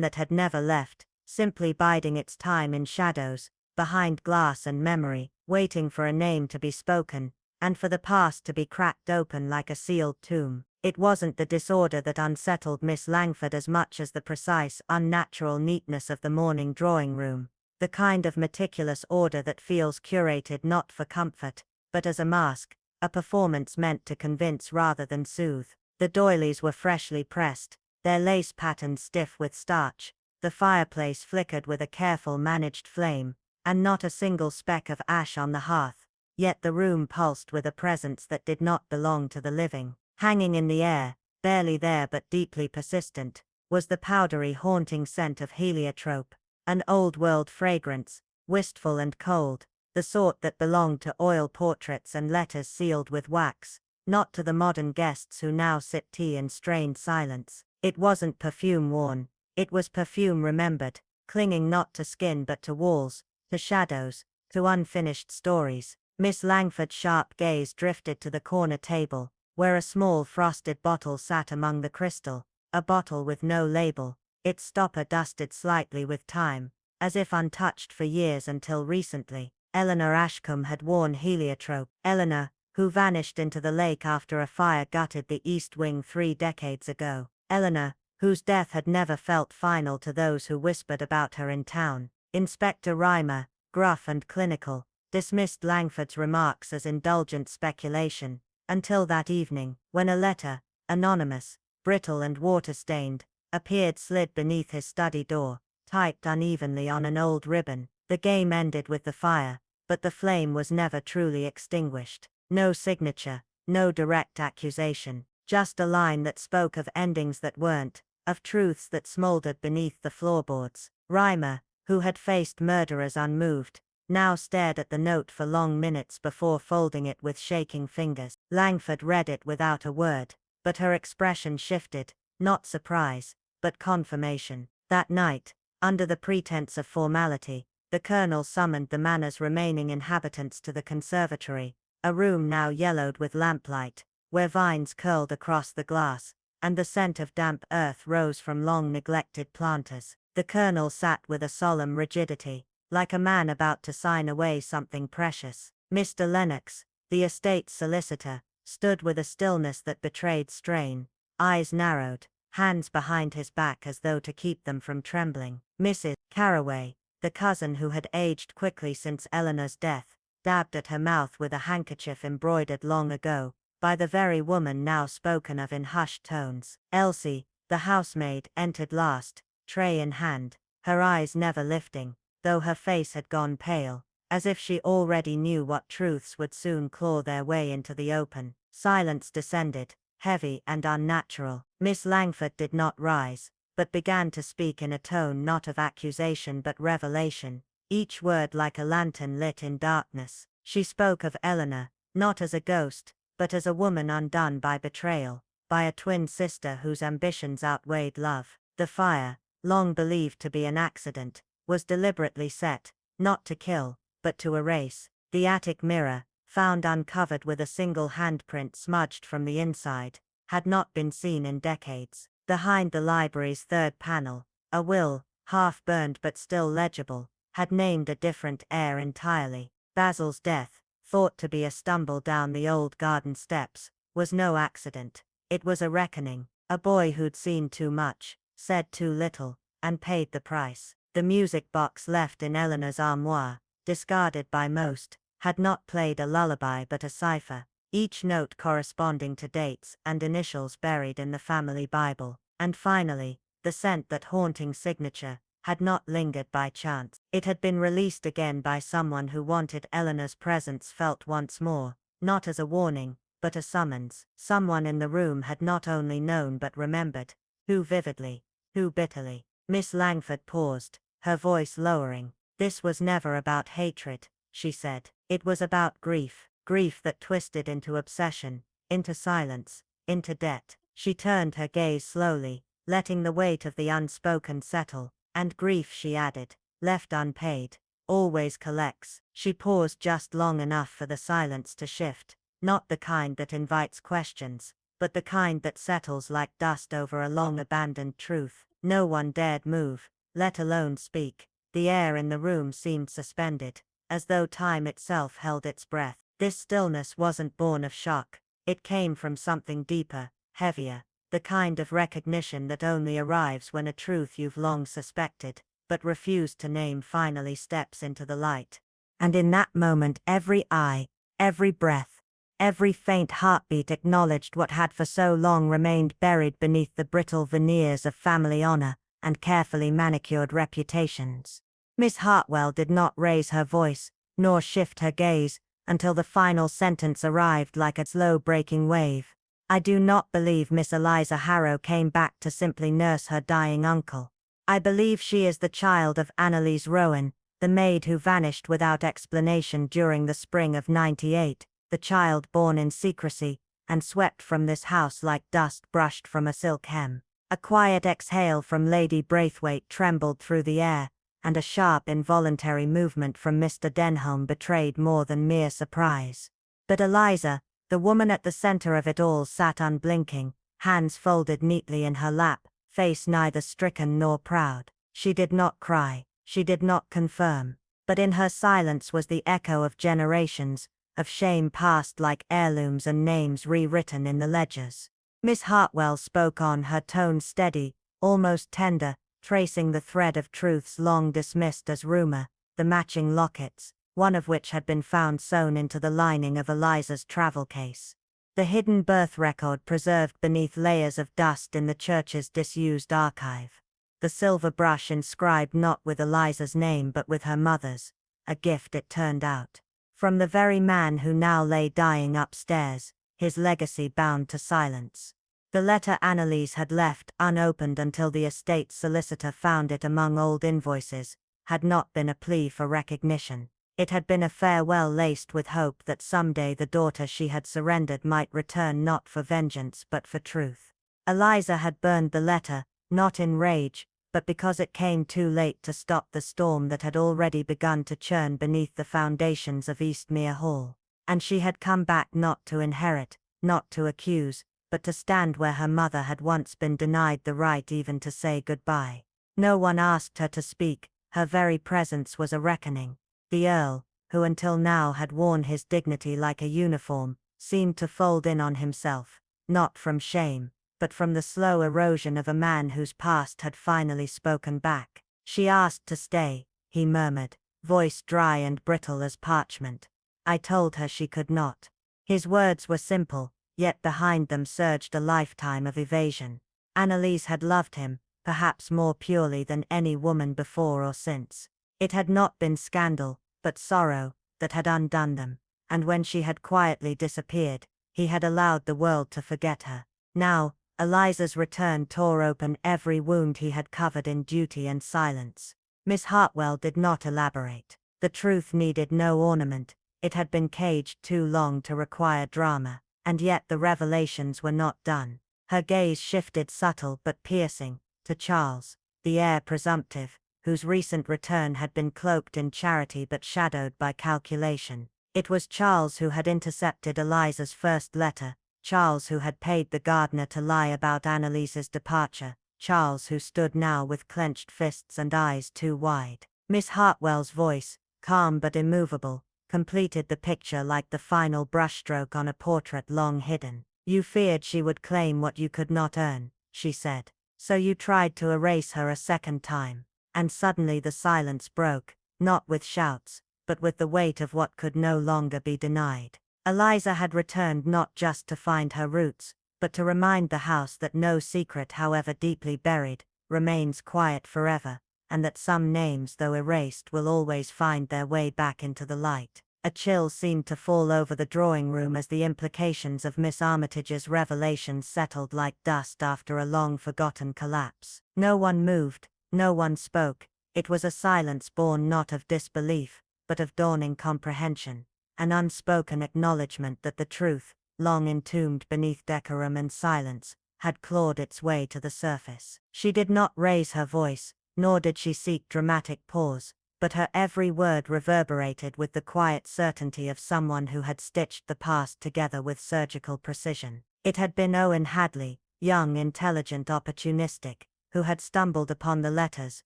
that had never left, simply biding its time in shadows, behind glass and memory, waiting for a name to be spoken, and for the past to be cracked open like a sealed tomb. It wasn't the disorder that unsettled Miss Langford as much as the precise, unnatural neatness of the morning drawing room, the kind of meticulous order that feels curated not for comfort, but as a mask, a performance meant to convince rather than soothe. The doilies were freshly pressed, their lace patterns stiff with starch, the fireplace flickered with a careful managed flame, and not a single speck of ash on the hearth, yet the room pulsed with a presence that did not belong to the living. Hanging in the air, barely there but deeply persistent, was the powdery haunting scent of heliotrope, an old-world fragrance, wistful and cold, the sort that belonged to oil portraits and letters sealed with wax, not to the modern guests who now sip tea in strained silence. It wasn't perfume worn, it was perfume remembered, clinging not to skin but to walls, to shadows, to unfinished stories. Miss Langford's sharp gaze drifted to the corner table, where a small frosted bottle sat among the crystal, a bottle with no label, its stopper dusted slightly with time, as if untouched for years until recently. Eleanor Ashcombe had worn heliotrope. Eleanor, who vanished into the lake after a fire gutted the East Wing 3 decades ago. Eleanor, whose death had never felt final to those who whispered about her in town. Inspector Rymer, gruff and clinical, dismissed Langford's remarks as indulgent speculation, until that evening, when a letter, anonymous, brittle and water-stained, appeared slid beneath his study door, typed unevenly on an old ribbon. The game ended with the fire, but the flame was never truly extinguished. No signature, no direct accusation, just a line that spoke of endings that weren't, of truths that smoldered beneath the floorboards. Rymer, who had faced murderers unmoved, now stared at the note for long minutes before folding it with shaking fingers. Langford read it without a word, but her expression shifted, not surprise, but confirmation. That night, under the pretense of formality, the colonel summoned the manor's remaining inhabitants to the conservatory, a room now yellowed with lamplight, where vines curled across the glass, and the scent of damp earth rose from long-neglected planters. The colonel sat with a solemn rigidity, like a man about to sign away something precious. Mr. Lennox, the estate's solicitor, stood with a stillness that betrayed strain, eyes narrowed, hands behind his back as though to keep them from trembling. Mrs. Carraway, the cousin who had aged quickly since Eleanor's death, dabbed at her mouth with a handkerchief embroidered long ago, by the very woman now spoken of in hushed tones. Elsie, the housemaid, entered last, tray in hand, her eyes never lifting, though her face had gone pale, as if she already knew what truths would soon claw their way into the open. Silence descended, heavy and unnatural. Miss Langford did not rise, but began to speak in a tone not of accusation but revelation, each word like a lantern lit in darkness. She spoke of Eleanor, not as a ghost, but as a woman undone by betrayal, by a twin sister whose ambitions outweighed love. The fire, long believed to be an accident, was deliberately set, not to kill, but to erase. The attic mirror, found uncovered with a single handprint smudged from the inside, had not been seen in decades. Behind the library's third panel, a will, half-burned but still legible, had named a different heir entirely. Basil's death, thought to be a stumble down the old garden steps, was no accident. It was a reckoning. A boy who'd seen too much, said too little, and paid the price. The music box left in Eleanor's armoire, discarded by most, had not played a lullaby but a cipher, each note corresponding to dates and initials buried in the family Bible. And finally, the scent, that haunting signature, had not lingered by chance. It had been released again by someone who wanted Eleanor's presence felt once more, not as a warning, but a summons. Someone in the room had not only known but remembered, too vividly, too bitterly. Miss Langford paused, her voice lowering. This was never about hatred, she said. It was about grief, grief that twisted into obsession, into silence, into debt. She turned her gaze slowly, letting the weight of the unspoken settle, and grief, she added, left unpaid, always collects. She paused just long enough for the silence to shift, Not the kind that invites questions, but the kind that settles like dust over a long-abandoned truth. No one dared move, let alone speak. The air in the room seemed suspended, as though time itself held its breath. This stillness wasn't born of shock. It came from something deeper, heavier, the kind of recognition that only arrives when a truth you've long suspected, but refused to name, finally steps into the light. And in that moment every eye, every breath, every faint heartbeat acknowledged what had for so long remained buried beneath the brittle veneers of family honor and carefully manicured reputations. Miss Hartwell did not raise her voice, nor shift her gaze, until the final sentence arrived like a slow-breaking wave. I do not believe Miss Eliza Harrow came back to simply nurse her dying uncle. I believe she is the child of Annalise Rowan, the maid who vanished without explanation during the spring of '98, the child born in secrecy, and swept from this house like dust brushed from a silk hem. A quiet exhale from Lady Braithwaite trembled through the air, and a sharp involuntary movement from Mr. Denholm betrayed more than mere surprise. But Eliza, the woman at the center of it all, sat unblinking, hands folded neatly in her lap, face neither stricken nor proud. She did not cry, she did not confirm, but in her silence was the echo of generations, of shame passed like heirlooms and names rewritten in the ledgers. Miss Hartwell spoke on, her tone steady, almost tender, tracing the thread of truths long dismissed as rumor, the matching lockets, one of which had been found sewn into the lining of Eliza's travel case. The hidden birth record preserved beneath layers of dust in the church's disused archive. The silver brush inscribed not with Eliza's name but with her mother's, a gift it turned out. From the very man who now lay dying upstairs, his legacy bound to silence. The letter Annalise had left unopened until the estate's solicitor found it among old invoices, had not been a plea for recognition. It had been a farewell laced with hope that someday the daughter she had surrendered might return not for vengeance but for truth. Eliza had burned the letter, not in rage, but because it came too late to stop the storm that had already begun to churn beneath the foundations of Eastmere Hall. And she had come back not to inherit, not to accuse, but to stand where her mother had once been denied the right even to say goodbye. No one asked her to speak, her very presence was a reckoning. The Earl, who until now had worn his dignity like a uniform, seemed to fold in on himself, not from shame, but from the slow erosion of a man whose past had finally spoken back. She asked to stay, he murmured, voice dry and brittle as parchment. I told her she could not. His words were simple, yet behind them surged a lifetime of evasion. Annalise had loved him, perhaps more purely than any woman before or since. It had not been scandal, but sorrow, that had undone them, and when she had quietly disappeared, he had allowed the world to forget her. Now, Eliza's return tore open every wound he had covered in duty and silence. Miss Hartwell did not elaborate. The truth needed no ornament, it had been caged too long to require drama, and yet the revelations were not done. Her gaze shifted, subtle but piercing, to Charles, the heir presumptive, whose recent return had been cloaked in charity but shadowed by calculation. It was Charles who had intercepted Eliza's first letter, Charles who had paid the gardener to lie about Annalise's departure, Charles who stood now with clenched fists and eyes too wide. Miss Hartwell's voice, calm but immovable, completed the picture like the final brushstroke on a portrait long hidden. You feared she would claim what you could not earn, she said. So you tried to erase her a second time. And suddenly the silence broke, not with shouts, but with the weight of what could no longer be denied. Eliza had returned not just to find her roots, but to remind the house that no secret, however deeply buried, remains quiet forever, and that some names, though erased, will always find their way back into the light. A chill seemed to fall over the drawing room as the implications of Miss Armitage's revelations settled like dust after a long-forgotten collapse. No one moved, no one spoke. It was a silence born not of disbelief, but of dawning comprehension, an unspoken acknowledgement that the truth, long entombed beneath decorum and silence, had clawed its way to the surface. She did not raise her voice, nor did she seek dramatic pause, but her every word reverberated with the quiet certainty of someone who had stitched the past together with surgical precision. It had been Owen Hadley, young, intelligent, opportunistic, who had stumbled upon the letters,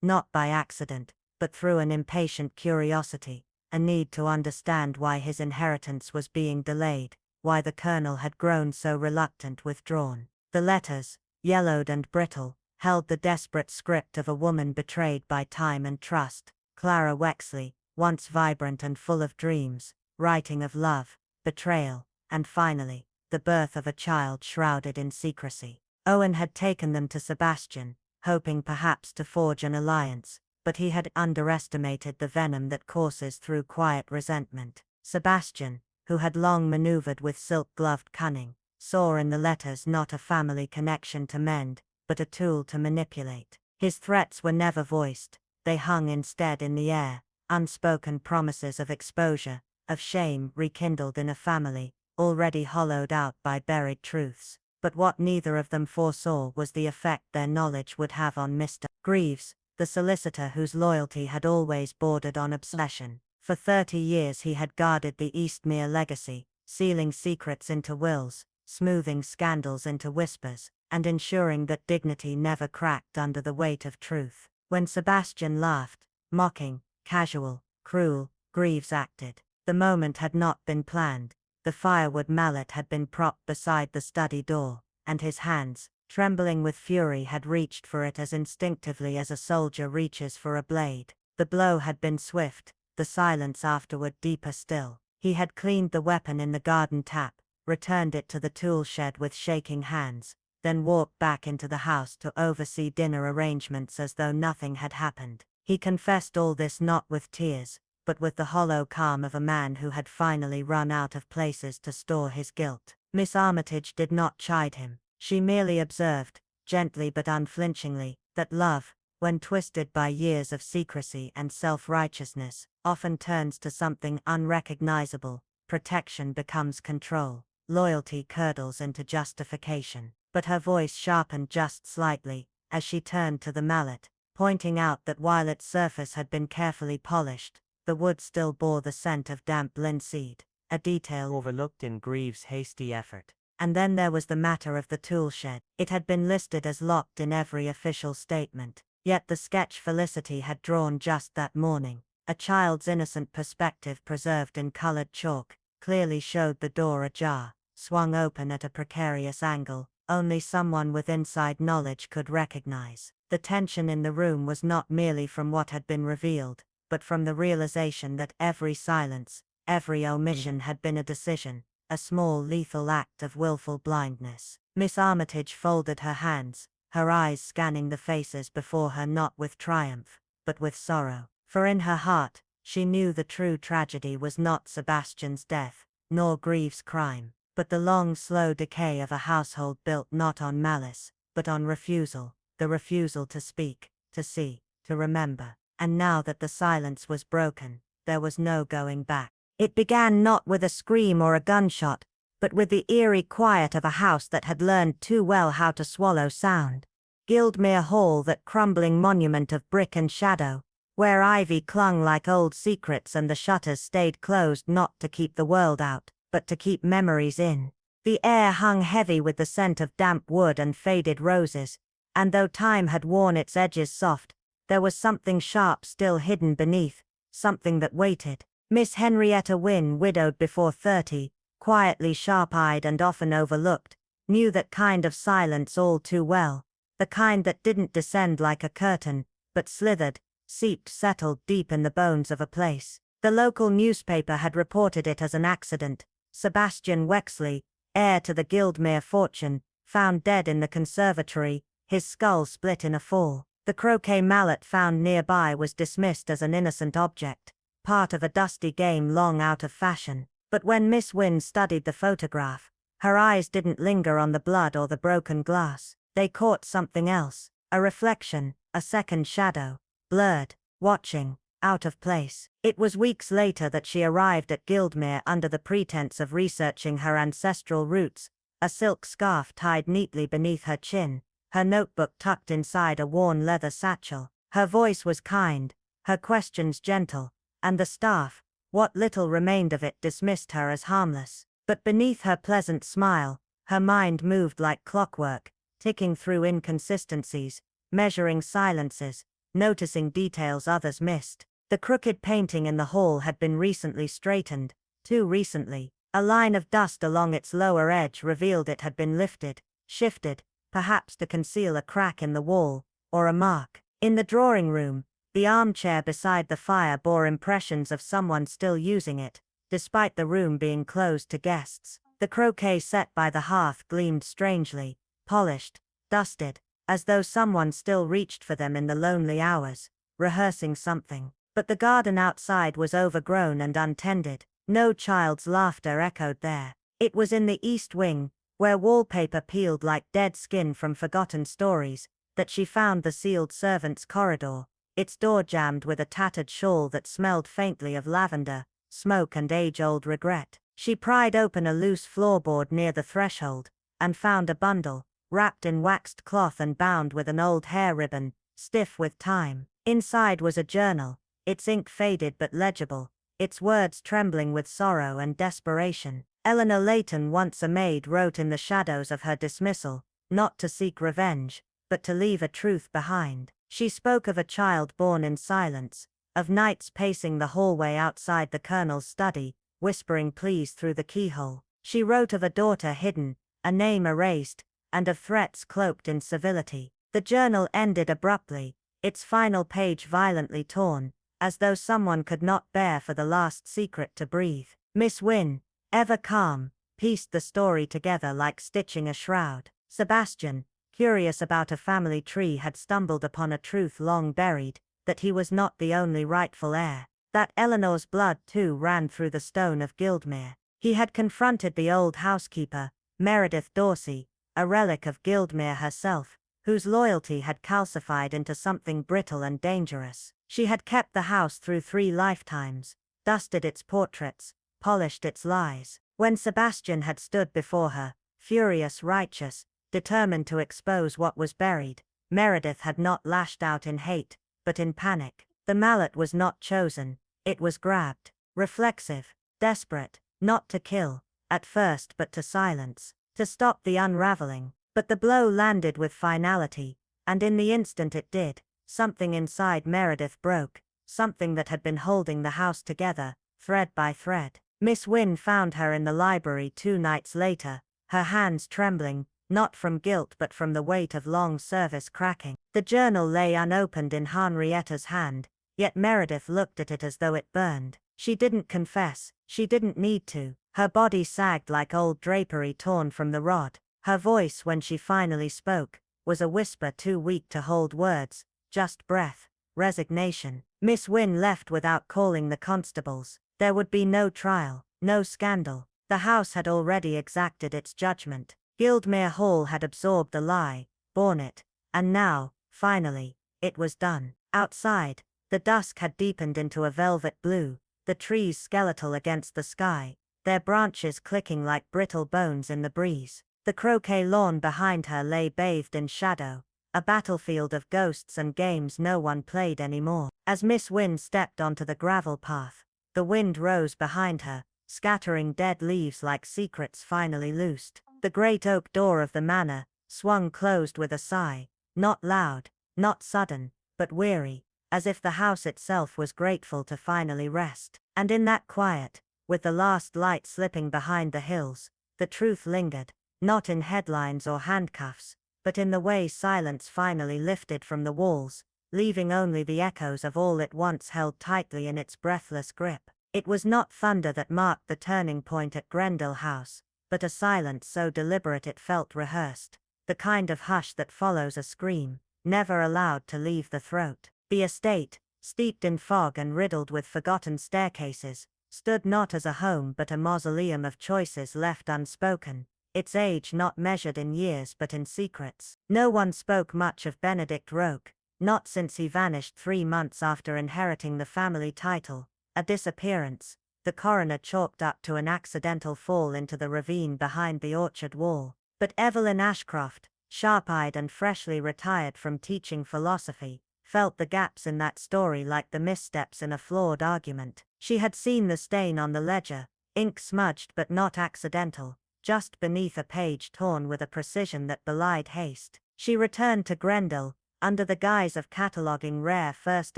not by accident, but through an impatient curiosity, a need to understand why his inheritance was being delayed, why the colonel had grown so reluctant, withdrawn. The letters, yellowed and brittle, held the desperate script of a woman betrayed by time and trust, Clara Wexley, once vibrant and full of dreams, writing of love, betrayal, and finally, the birth of a child shrouded in secrecy. Owen had taken them to Sebastian, hoping perhaps to forge an alliance, but he had underestimated the venom that courses through quiet resentment. Sebastian, who had long maneuvered with silk-gloved cunning, saw in the letters not a family connection to mend, but a tool to manipulate. His threats were never voiced, they hung instead in the air, unspoken promises of exposure, of shame rekindled in a family, already hollowed out by buried truths. But what neither of them foresaw was the effect their knowledge would have on Mr. Greaves, the solicitor whose loyalty had always bordered on obsession. For 30 years he had guarded the Eastmere legacy, sealing secrets into wills, smoothing scandals into whispers, and ensuring that dignity never cracked under the weight of truth. When Sebastian laughed, mocking, casual, cruel, Greaves acted. The moment had not been planned. The firewood mallet had been propped beside the study door, and his hands, trembling with fury, had reached for it as instinctively as a soldier reaches for a blade. The blow had been swift, the silence afterward deeper still. He had cleaned the weapon in the garden tap, returned it to the tool shed with shaking hands, then walked back into the house to oversee dinner arrangements as though nothing had happened. He confessed all this not with tears, but with the hollow calm of a man who had finally run out of places to store his guilt. Miss Armitage did not chide him. She merely observed, gently but unflinchingly, that love, when twisted by years of secrecy and self-righteousness, often turns to something unrecognizable. Protection becomes control, loyalty curdles into justification. But her voice sharpened just slightly, as she turned to the mallet, pointing out that while its surface had been carefully polished, the wood still bore the scent of damp linseed, a detail overlooked in Greaves' hasty effort. And then there was the matter of the tool shed. It had been listed as locked in every official statement, yet the sketch Felicity had drawn just that morning, a child's innocent perspective preserved in colored chalk, clearly showed the door ajar, swung open at a precarious angle, only someone with inside knowledge could recognize. The tension in the room was not merely from what had been revealed, but from the realization that every silence, every omission had been a decision, a small lethal act of willful blindness. Miss Armitage folded her hands, her eyes scanning the faces before her not with triumph, but with sorrow. For in her heart, she knew the true tragedy was not Sebastian's death, nor Greaves' crime, but the long slow decay of a household built not on malice, but on refusal, the refusal to speak, to see, to remember. And now that the silence was broken, there was no going back. It began not with a scream or a gunshot, but with the eerie quiet of a house that had learned too well how to swallow sound. Guildmere Hall, that crumbling monument of brick and shadow, where ivy clung like old secrets and the shutters stayed closed not to keep the world out, but to keep memories in. The air hung heavy with the scent of damp wood and faded roses, and though time had worn its edges soft, there was something sharp still hidden beneath, something that waited. Miss Henrietta Wynne, widowed before 30, quietly sharp-eyed and often overlooked, knew that kind of silence all too well, the kind that didn't descend like a curtain, but slithered, seeped, settled deep in the bones of a place. The local newspaper had reported it as an accident. Sebastian Wexley, heir to the Guildmere fortune, found dead in the conservatory, his skull split in a fall. The croquet mallet found nearby was dismissed as an innocent object, part of a dusty game long out of fashion. But when Miss Wynne studied the photograph, her eyes didn't linger on the blood or the broken glass. They caught something else, a reflection, a second shadow, blurred, watching, out of place. It was weeks later that she arrived at Guildmere under the pretense of researching her ancestral roots, a silk scarf tied neatly beneath her chin, her notebook tucked inside a worn leather satchel. Her voice was kind, her questions gentle, and the staff, what little remained of it, dismissed her as harmless. But beneath her pleasant smile, her mind moved like clockwork, ticking through inconsistencies, measuring silences, noticing details others missed. The crooked painting in the hall had been recently straightened, too recently. A line of dust along its lower edge revealed it had been lifted, shifted, perhaps to conceal a crack in the wall, or a mark. In the drawing room, the armchair beside the fire bore impressions of someone still using it, despite the room being closed to guests. The croquet set by the hearth gleamed strangely, polished, dusted, as though someone still reached for them in the lonely hours, rehearsing something. But the garden outside was overgrown and untended. No child's laughter echoed there. It was in the east wing, where wallpaper peeled like dead skin from forgotten stories, that she found the sealed servants' corridor, its door jammed with a tattered shawl that smelled faintly of lavender, smoke and age-old regret. She pried open a loose floorboard near the threshold, and found a bundle, wrapped in waxed cloth and bound with an old hair ribbon, stiff with time. Inside was a journal, its ink faded but legible, its words trembling with sorrow and desperation. Eleanor Layton, once a maid, wrote in the shadows of her dismissal, not to seek revenge, but to leave a truth behind. She spoke of a child born in silence, of nights pacing the hallway outside the colonel's study, whispering pleas through the keyhole. She wrote of a daughter hidden, a name erased, and of threats cloaked in civility. The journal ended abruptly, its final page violently torn, as though someone could not bear for the last secret to breathe. Miss Wynne, ever calm, pieced the story together like stitching a shroud. Sebastian, curious about a family tree, had stumbled upon a truth long buried, that he was not the only rightful heir, that Eleanor's blood too ran through the stone of Guildmere. He had confronted the old housekeeper, Meredith Dorsey, a relic of Guildmere herself, whose loyalty had calcified into something brittle and dangerous. She had kept the house through 3 lifetimes, dusted its portraits, polished its lies. When Sebastian had stood before her, furious, righteous, determined to expose what was buried, Meredith had not lashed out in hate, but in panic. The mallet was not chosen, it was grabbed, reflexive, desperate, not to kill, at first, but to silence, to stop the unraveling. But the blow landed with finality, and in the instant it did, something inside Meredith broke, something that had been holding the house together, thread by thread. Miss Wynne found her in the library 2 nights later, her hands trembling, not from guilt but from the weight of long service cracking. The journal lay unopened in Henrietta's hand, yet Meredith looked at it as though it burned. She didn't confess, she didn't need to. Her body sagged like old drapery torn from the rod. Her voice, when she finally spoke, was a whisper too weak to hold words, just breath, resignation. Miss Wynne left without calling the constables. There would be no trial, no scandal. The house had already exacted its judgment. Guildmere Hall had absorbed the lie, borne it, and now, finally, it was done. Outside, the dusk had deepened into a velvet blue, the trees skeletal against the sky, their branches clicking like brittle bones in the breeze. The croquet lawn behind her lay bathed in shadow, a battlefield of ghosts and games no one played anymore. As Miss Wynne stepped onto the gravel path, the wind rose behind her, scattering dead leaves like secrets finally loosed. The great oak door of the manor swung closed with a sigh, not loud, not sudden, but weary, as if the house itself was grateful to finally rest. And in that quiet, with the last light slipping behind the hills, the truth lingered, not in headlines or handcuffs, but in the way silence finally lifted from the walls, leaving only the echoes of all it once held tightly in its breathless grip. It was not thunder that marked the turning point at Grendel House, but a silence so deliberate it felt rehearsed, the kind of hush that follows a scream, never allowed to leave the throat. The estate, steeped in fog and riddled with forgotten staircases, stood not as a home but a mausoleum of choices left unspoken, its age not measured in years but in secrets. No one spoke much of Benedict Roke, not since he vanished 3 months after inheriting the family title, a disappearance the coroner chalked up to an accidental fall into the ravine behind the orchard wall. But Evelyn Ashcroft, sharp-eyed and freshly retired from teaching philosophy, felt the gaps in that story like the missteps in a flawed argument. She had seen the stain on the ledger, ink smudged but not accidental, just beneath a page torn with a precision that belied haste. She returned to Grendel, under the guise of cataloguing rare first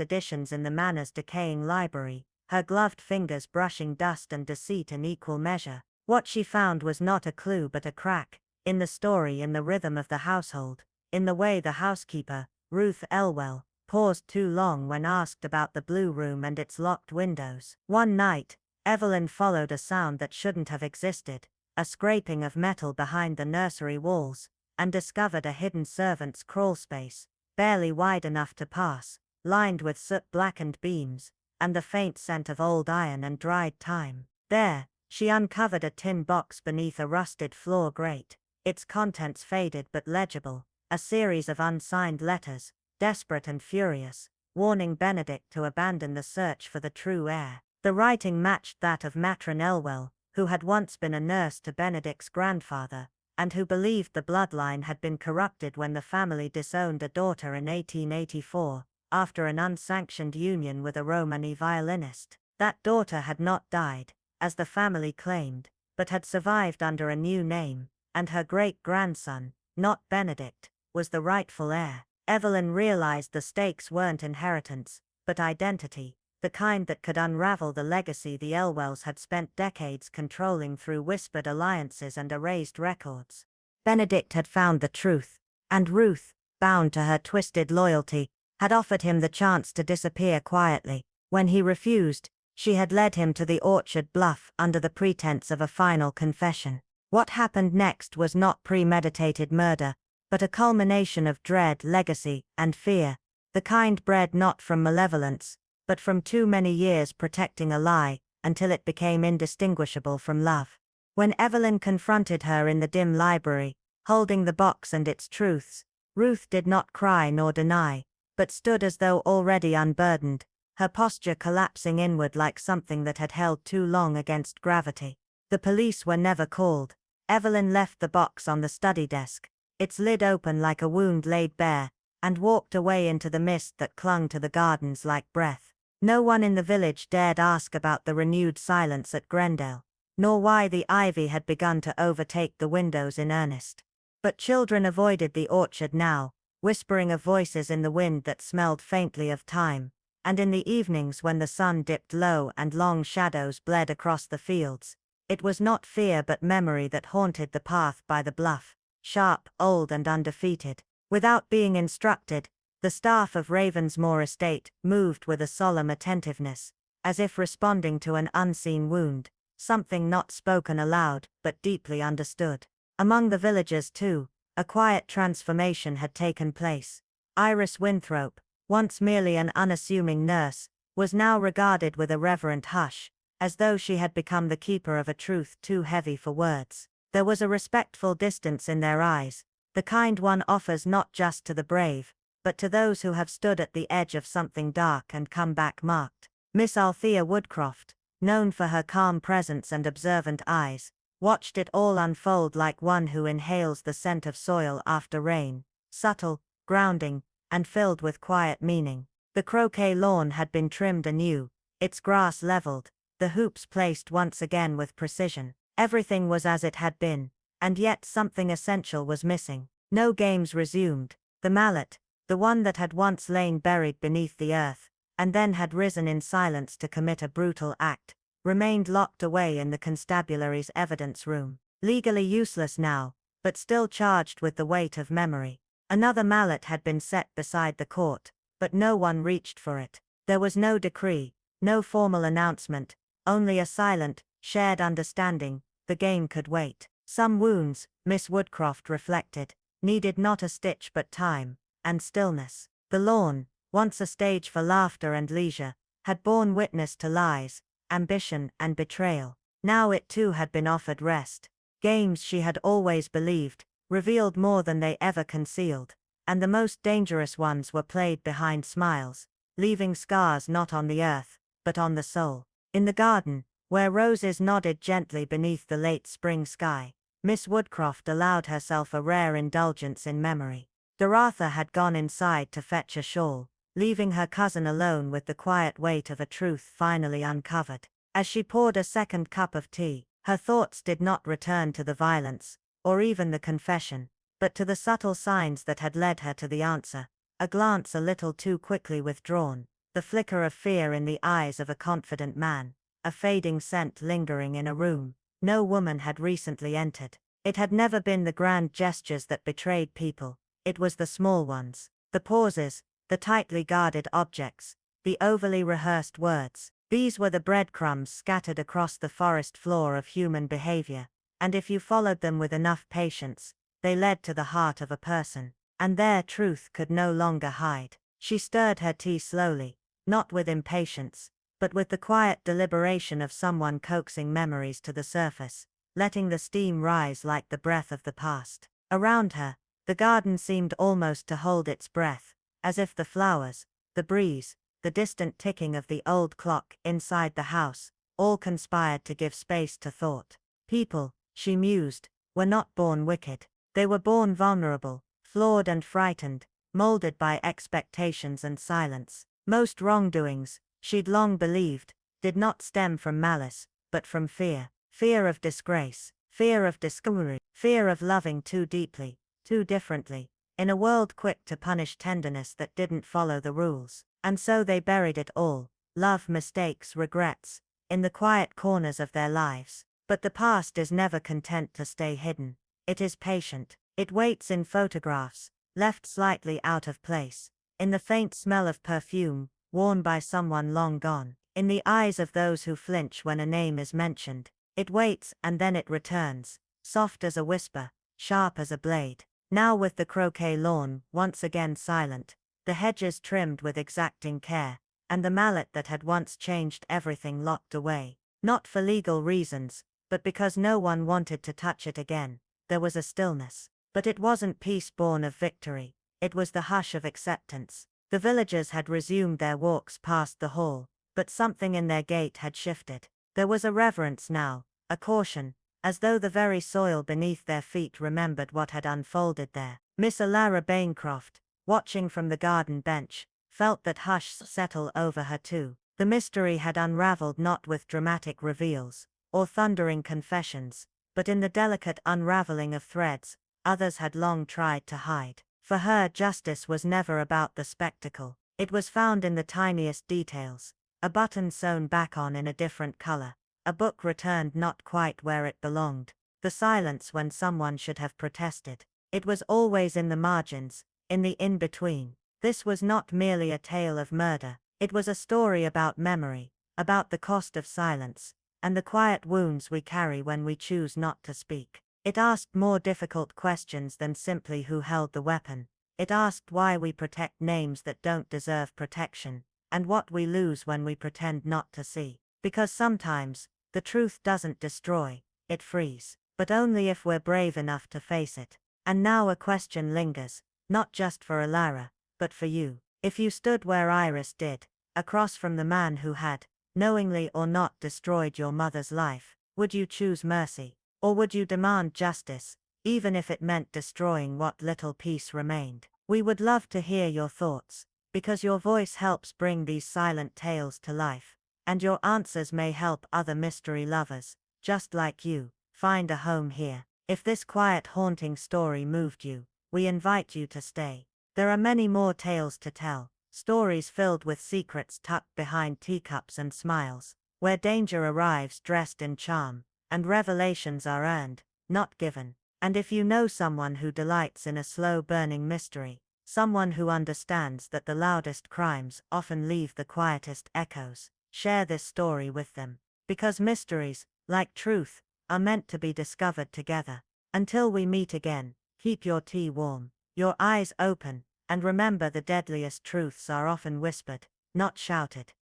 editions in the manor's decaying library, her gloved fingers brushing dust and deceit in equal measure. What she found was not a clue but a crack, in the story, in the rhythm of the household, in the way the housekeeper, Ruth Elwell, paused too long when asked about the blue room and its locked windows. One night, Evelyn followed a sound that shouldn't have existed, a scraping of metal behind the nursery walls, and discovered a hidden servant's crawlspace, barely wide enough to pass, lined with soot-blackened beams, and the faint scent of old iron and dried thyme. There, she uncovered a tin box beneath a rusted floor grate, its contents faded but legible, a series of unsigned letters, desperate and furious, warning Benedict to abandon the search for the true heir. The writing matched that of Matron Elwell, who had once been a nurse to Benedict's grandfather, and who believed the bloodline had been corrupted when the family disowned a daughter in 1884, after an unsanctioned union with a Romany violinist. That daughter had not died, as the family claimed, but had survived under a new name, and her great-grandson, not Benedict, was the rightful heir. Evelyn realized the stakes weren't inheritance, but identity, the kind that could unravel the legacy the Elwells had spent decades controlling through whispered alliances and erased records. Benedict had found the truth, and Ruth, bound to her twisted loyalty, had offered him the chance to disappear quietly. When he refused, she had led him to the orchard bluff under the pretense of a final confession. What happened next was not premeditated murder, but a culmination of dread, legacy, and fear, the kind bred not from malevolence, but from too many years protecting a lie, until it became indistinguishable from love. When Evelyn confronted her in the dim library, holding the box and its truths, Ruth did not cry nor deny, but stood as though already unburdened, her posture collapsing inward like something that had held too long against gravity. The police were never called. Evelyn left the box on the study desk, its lid open like a wound laid bare, and walked away into the mist that clung to the gardens like breath. No one in the village dared ask about the renewed silence at Grendel, nor why the ivy had begun to overtake the windows in earnest. But children avoided the orchard now, whispering of voices in the wind that smelled faintly of thyme, and in the evenings when the sun dipped low and long shadows bled across the fields, it was not fear but memory that haunted the path by the bluff, sharp, old and undefeated. Without being instructed, the staff of Ravensmoor estate moved with a solemn attentiveness, as if responding to an unseen wound, something not spoken aloud but deeply understood. Among the villagers too, a quiet transformation had taken place. Iris Winthrop, once merely an unassuming nurse, was now regarded with a reverent hush, as though she had become the keeper of a truth too heavy for words. There was a respectful distance in their eyes, the kind one offers not just to the brave, but to those who have stood at the edge of something dark and come back marked. Miss Althea Woodcroft, known for her calm presence and observant eyes, watched it all unfold like one who inhales the scent of soil after rain, subtle, grounding, and filled with quiet meaning. The croquet lawn had been trimmed anew, its grass leveled, the hoops placed once again with precision. Everything was as it had been, and yet something essential was missing. No games resumed. The mallet, the one that had once lain buried beneath the earth, and then had risen in silence to commit a brutal act, remained locked away in the constabulary's evidence room. Legally useless now, but still charged with the weight of memory. Another mallet had been set beside the court, but no one reached for it. There was no decree, no formal announcement, only a silent, shared understanding. The game could wait. Some wounds, Miss Woodcroft reflected, needed not a stitch but time, and stillness. The lawn, once a stage for laughter and leisure, had borne witness to lies, ambition and betrayal. Now it too had been offered rest. Games, she had always believed, revealed more than they ever concealed, and the most dangerous ones were played behind smiles, leaving scars not on the earth, but on the soul. In the garden, where roses nodded gently beneath the late spring sky, Miss Woodcroft allowed herself a rare indulgence in memory. Doratha had gone inside to fetch a shawl, leaving her cousin alone with the quiet weight of a truth finally uncovered. As she poured a second cup of tea, her thoughts did not return to the violence, or even the confession, but to the subtle signs that had led her to the answer: a glance a little too quickly withdrawn, the flicker of fear in the eyes of a confident man, a fading scent lingering in a room no woman had recently entered. It had never been the grand gestures that betrayed people, it was the small ones, the pauses, the tightly guarded objects, the overly rehearsed words. These were the breadcrumbs scattered across the forest floor of human behavior, and if you followed them with enough patience, they led to the heart of a person, and there truth could no longer hide. She stirred her tea slowly, not with impatience, but with the quiet deliberation of someone coaxing memories to the surface, letting the steam rise like the breath of the past. Around her, the garden seemed almost to hold its breath, as if the flowers, the breeze, the distant ticking of the old clock inside the house, all conspired to give space to thought. People, she mused, were not born wicked. They were born vulnerable, flawed and frightened, molded by expectations and silence. Most wrongdoings, she'd long believed, did not stem from malice, but from fear. Fear of disgrace, fear of discovery, fear of loving too deeply, too differently, in a world quick to punish tenderness that didn't follow the rules. And so they buried it all, love, mistakes, regrets, in the quiet corners of their lives. But the past is never content to stay hidden. It is patient. It waits in photographs, left slightly out of place, in the faint smell of perfume, worn by someone long gone, in the eyes of those who flinch when a name is mentioned. It waits and then it returns, soft as a whisper, sharp as a blade. Now with the croquet lawn once again silent, the hedges trimmed with exacting care, and the mallet that had once changed everything locked away, not for legal reasons, but because no one wanted to touch it again, there was a stillness. But it wasn't peace born of victory, it was the hush of acceptance. The villagers had resumed their walks past the hall, but something in their gait had shifted. There was a reverence now, a caution, as though the very soil beneath their feet remembered what had unfolded there. Miss Alara Bancroft, watching from the garden bench, felt that hush settle over her too. The mystery had unraveled not with dramatic reveals, or thundering confessions, but in the delicate unraveling of threads others had long tried to hide. For her, justice was never about the spectacle. It was found in the tiniest details: a button sewn back on in a different color, a book returned not quite where it belonged, the silence when someone should have protested. It was always in the margins, in the in-between. This was not merely a tale of murder, it was a story about memory, about the cost of silence, and the quiet wounds we carry when we choose not to speak. It asked more difficult questions than simply who held the weapon. It asked why we protect names that don't deserve protection, and what we lose when we pretend not to see. Because sometimes, the truth doesn't destroy, it frees. But only if we're brave enough to face it. And now a question lingers, not just for Alara, but for you. If you stood where Iris did, across from the man who had, knowingly or not, destroyed your mother's life, would you choose mercy? Or would you demand justice, even if it meant destroying what little peace remained? We would love to hear your thoughts, because your voice helps bring these silent tales to life, and your answers may help other mystery lovers, just like you, find a home here. If this quiet, haunting story moved you, we invite you to stay. There are many more tales to tell, stories filled with secrets tucked behind teacups and smiles, where danger arrives dressed in charm, and revelations are earned, not given. And if you know someone who delights in a slow-burning mystery, someone who understands that the loudest crimes often leave the quietest echoes, share this story with them. Because mysteries, like truth, are meant to be discovered together. Until we meet again, keep your tea warm, your eyes open, and remember the deadliest truths are often whispered, not shouted.